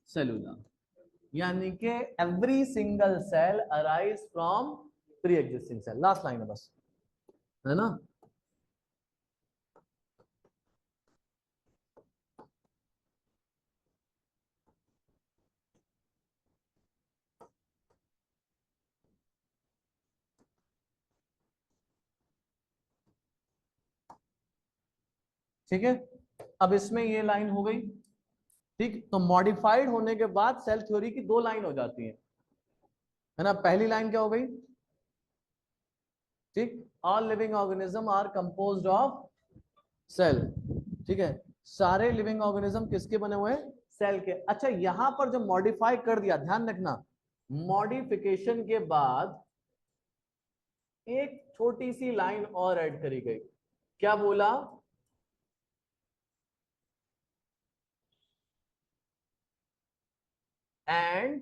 सेलुला, यानी कि every single cell arise from pre existing cell. Last line है बस, है ना? ठीक है, अब इसमें ये लाइन हो गई। ठीक, तो मॉडिफाइड होने के बाद सेल थ्योरी की दो लाइन हो जाती है ना? पहली लाइन क्या हो गई? ठीक, all living organism are composed of cell. ठीक है, सारे लिविंग ऑर्गेनिज्म किसके बने हुए हैं? सेल के। अच्छा, यहां पर जो मॉडिफाई कर दिया, ध्यान रखना, मॉडिफिकेशन के बाद एक छोटी सी लाइन और ऐड करी गई। क्या बोला? End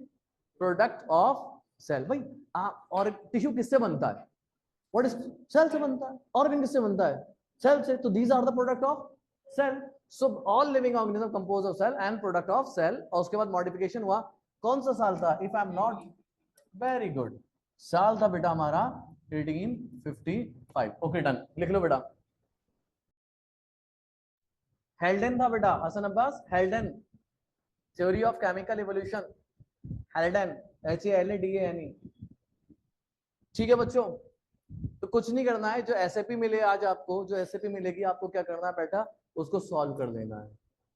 product of cell. भाई और टिश्यू किससे बनता है? What is? सेल से बनता है। ऑर्गन किससे बनता है? सेल से। तो these are the product of cell. So all living organism compose of cell end product of cell. और उसके बाद मॉडिफिकेशन हुआ। कौन सा साल था? If I am not very good, साल था बेटा हमारा 1855। ओके डन, लिख लो बेटा। हेल्डन था बेटा, Hasan Abbas Haldane, theory of chemical evolution, Haldane, HALDANE। ठीक है बच्चों, तो कुछ नहीं करना है। जो एसएपी मिले आज आपको, जो एसएपी मिलेगी आपको क्या करना है बेटा? उसको सॉल्व कर लेना है।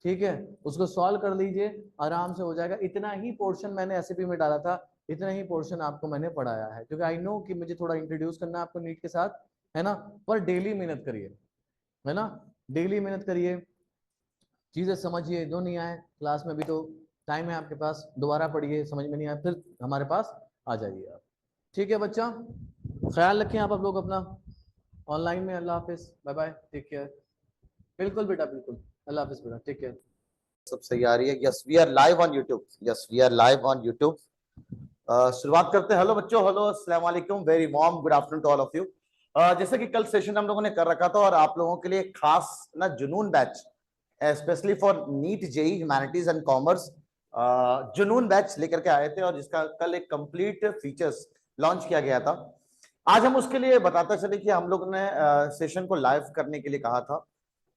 ठीक है, उसको सॉल्व कर लीजिए, आराम से हो जाएगा। इतना ही पोर्शन मैंने एसएपी में डाला था, इतना ही पोर्शन आपको मैंने पढ़ाया है, क्योंकि आई नो कि मुझे थोड़ा इंट्रोड्यूस करना है आपको नीट के साथ, है ना? पर डेली मेहनत करिए, है ना? डेली मेहनत करिए, चीजें समझिए। जो नहीं आए क्लास में, भी तो टाइम है आपके पास, दोबारा पढ़िए, समझ में नहीं आया फिर हमारे पास आ जाइए आप। ठीक है बच्चा, ख्याल रखें आप लोग अपना। ऑनलाइन में अल्लाह हाफिज, बाय बाय, टेक केयर। बिल्कुल बेटा, बिल्कुल, अल्लाह हाफिज बेटा, टेक केयर। सब सही आ रही है? Yes, we are live on YouTube. Yes, we are live on YouTube. शुरुआत करते हैं। हेलो बच्चों, हेलो, अस्सलाम वालेकुम, very warm good afternoon to all of you. जैसे कि कल सेशन हम लोगों ने कर रखा था और आप लोगों के लिए खास ना जुनून batch, specially for NEET JEE humanities and commerce, जुनून बैच लेकर के आए थे और जिसका कल एक कंप्लीट फीचर्स लॉन्च किया गया था। आज हम उसके लिए बताते चले कि हम लोग ने सेशन को लाइव करने के लिए कहा था,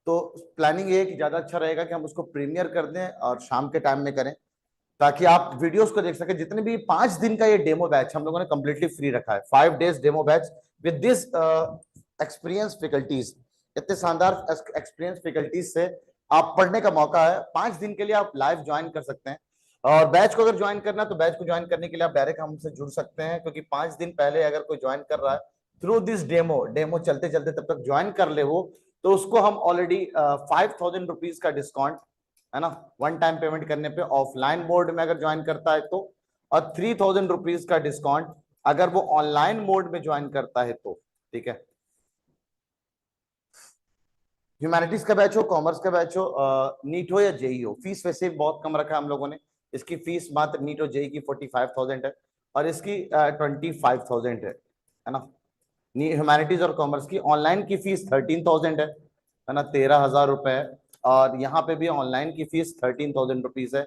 तो प्लानिंग ये है कि ज्यादा अच्छा रहेगा कि हम उसको प्रीमियर कर दें और शाम के टाइम में करें, ताकि आप वीडियोस को देख सके। जितने भी 5 दिन का ये डेमो बैच हम लोगों ने कंप्लीटली फ्री रखा है, 5 days demo batch with this experience faculties. इतने शानदार एक्सपीरियंस फैकल्टीज से आप पढ़ने का मौका है। 5 दिन के लिए आप लाइव ज्वाइन कर सकते हैं, और बैच को अगर ज्वाइन करना है तो बैच को ज्वाइन करने के लिए आप डायरेक्ट हमसे जुड़ सकते हैं, क्योंकि 5 दिन पहले अगर कोई ज्वाइन कर रहा है थ्रू दिस डेमो चलते चलते तब तक ज्वाइन कर ले वो, तो उसको हम ऑलरेडी 5000 रुपीज का डिस्काउंट, है ना, वन टाइम पेमेंट करने पे ऑफलाइन मोड में अगर ज्वाइन करता है तो, और 3000 रुपीज का डिस्काउंट अगर वो ऑनलाइन मोड में ज्वाइन करता है तो। ठीक है, ह्यूमैनिटीज का बैच हो, कॉमर्स का बैच हो, नीट हो या जेई हो, फीस वैसे बहुत कम रखा है हम लोगों ने। इसकी फीस मात्र नीट और जेई की 45,000 है और इसकी 25,000 है ना। ह्यूमैनिटीज और कॉमर्स की ऑनलाइन की फीस 13,000 है ना, 13,000 रुपए। और यहाँ पे भी ऑनलाइन की फीस 13,000 रुपीज है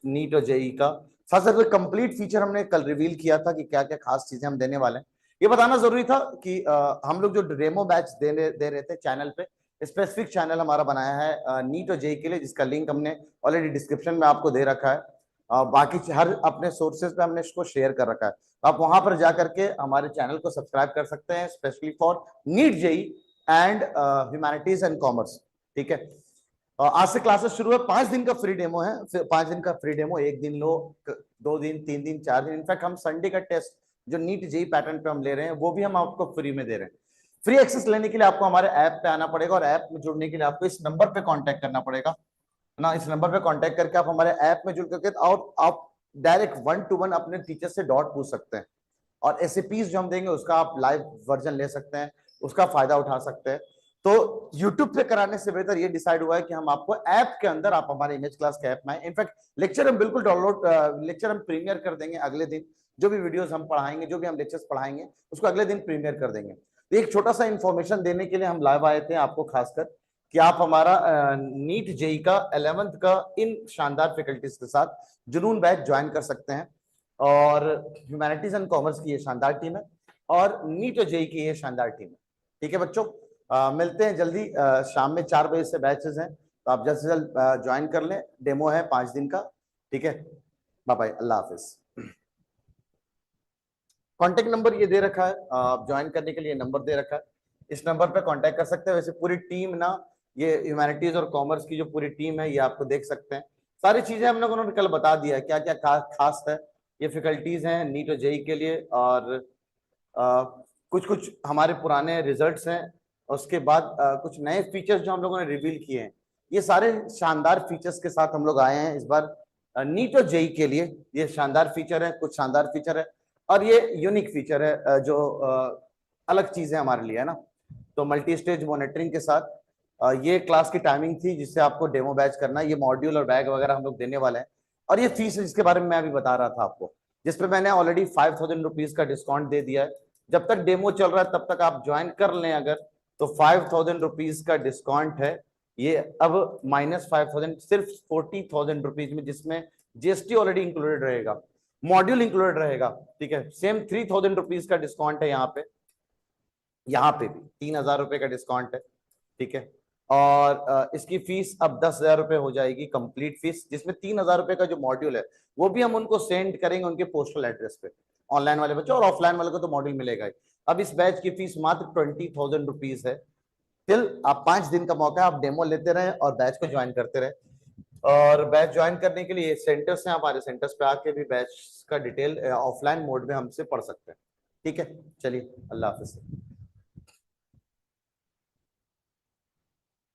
नीट और जेई का। साथ साथ कोई कंप्लीट फीचर हमने कल रिवील किया था कि क्या क्या खास चीजें हम देने वाले हैं। ये बताना जरूरी था कि हम लोग जो डेमो बैच दे रहे थे चैनल पे, स्पेसिफिक चैनल हमारा बनाया है नीट और जेई के लिए, जिसका लिंक हमने ऑलरेडी डिस्क्रिप्शन में आपको दे रखा है। बाकी हर अपने सोर्सेज पे हमने इसको शेयर कर रखा है, तो आप वहां पर जाकर के हमारे चैनल को सब्सक्राइब कर सकते हैं, specially for NEET JEE and humanities and commerce. ठीक है, आज से क्लासेस शुरू है। 5 दिन का फ्री डेमो है, 5 दिन का फ्री डेमो, 1 दिन लो, 2 दिन, 3 दिन, 4 दिन। इनफैक्ट हम संडे का टेस्ट जो नीट जेई पैटर्न पे हम ले रहे हैं वो भी हम आपको फ्री में दे रहे हैं। फ्री एक्सेस लेने के लिए आपको हमारे ऐप पे आना पड़ेगा और ऐप में जुड़ने के लिए आपको इस नंबर पे कांटेक्ट करना पड़ेगा ना। इस नंबर पे कांटेक्ट करके आप हमारे ऐप में जुड़ करके और आप डायरेक्ट 1-to-1 अपने टीचर से डाउट पूछ सकते हैं और SAPs जो हम देंगे उसका आप लाइव वर्जन ले सकते हैं, उसका फायदा उठा सकते हैं। तो YouTube पे कराने से बेहतर ये डिसाइड हुआ है कि हम आपको ऐप के अंदर, आप हमारे इमेज क्लास के ऐप में, इनफैक्ट लेक्चर हम बिल्कुल डाउनलोड, लेक्चर हम प्रीमियर कर देंगे अगले दिन। जो भी वीडियोस हम पढ़ाएंगे, जो भी हम लेक्चर्स पढ़ाएंगे, उसको अगले दिन प्रीमियर कर देंगे। तो एक छोटा सा इंफॉर्मेशन देने के लिए हम लाइव आए थे आपको, खासकर कि आप हमारा नीट जेई का 11th का इन शानदार फैकल्टीज के साथ जुनून बैच ज्वाइन कर सकते हैं। और ह्यूमैनिटीज एंड कॉमर्स की ये शानदार टीम है और नीट और जेई की ये शानदार टीम है। ठीक है बच्चों, मिलते हैं जल्दी। शाम में 4 बजे से बैचेस हैं, तो आप जल्द से जल्द ज्वाइन कर लें। डेमो है 5 दिन का। ठीक है, बाय बाय, अल्लाह हाफिज। कांटेक्ट नंबर ये दे रखा है, आप ज्वाइन करने के लिए नंबर दे रखा है, इस नंबर पे कांटेक्ट कर सकते हैं। वैसे पूरी टीम ना, ये ह्यूमैनिटीज और कॉमर्स की जो पूरी टीम है, ये आपको देख सकते हैं। सारी चीजें हम लोगों ने कल बता दिया क्या क्या खास है। ये फैकल्टीज हैं नीट और जेई के लिए, और कुछ कुछ हमारे पुराने रिजल्ट्स हैं, उसके बाद कुछ नए फीचर्स जो हम लोगों ने रिवील किए हैं। ये सारे शानदार फीचर्स के साथ हम लोग आए हैं इस बार नीट और जेई के लिए। ये शानदार फीचर है, कुछ शानदार फीचर है, और ये यूनिक फीचर है जो अलग चीज है हमारे लिए, है ना। तो मल्टी स्टेज मॉनिटरिंग के साथ ये क्लास की टाइमिंग थी जिससे आपको डेमो बैच करना है। ये मॉड्यूल और बैग वगैरह हम लोग देने वाले हैं, और ये फीस है जिसके बारे में मैं अभी बता रहा था आपको, जिसपे मैंने ऑलरेडी 5000 रुपीज का डिस्काउंट दे दिया है। जब तक डेमो चल रहा है तब तक आप ज्वाइन कर लें अगर, तो 5000 रुपीज का डिस्काउंट है ये। अब -5000 सिर्फ 40,000 रुपीज में, जिसमें GST ऑलरेडी इंक्लूडेड रहेगा, मॉड्यूल इंक्लूडेड रहेगा। ठीक है, सेम 3000 रुपीज का डिस्काउंट है यहाँ पे भी 3000 रुपए का डिस्काउंट है। ठीक है, और इसकी फीस अब 10,000 रुपए हो जाएगी कंप्लीट फीस, जिसमें 3000 रुपए का जो मॉड्यूल है वो भी हम उनको सेंड करेंगे उनके पोस्टल एड्रेस पे, ऑनलाइन वाले बच्चों, और ऑफलाइन वाले को तो मॉड्यूल मिलेगा ही। अब इस बैच की फीस मात्र 20,000 रुपीज है। टिल आप 5 दिन का मौका है, आप डेमो लेते रहे और बैच को ज्वाइन करते रहे। और बैच ज्वाइन करने के लिए सेंटर्स हैं, हमारे सेंटर्स पे आके भी बैच का डिटेल ऑफलाइन मोड में हमसे पढ़ सकते हैं। ठीक है, चलिए, अल्लाह हाफिज।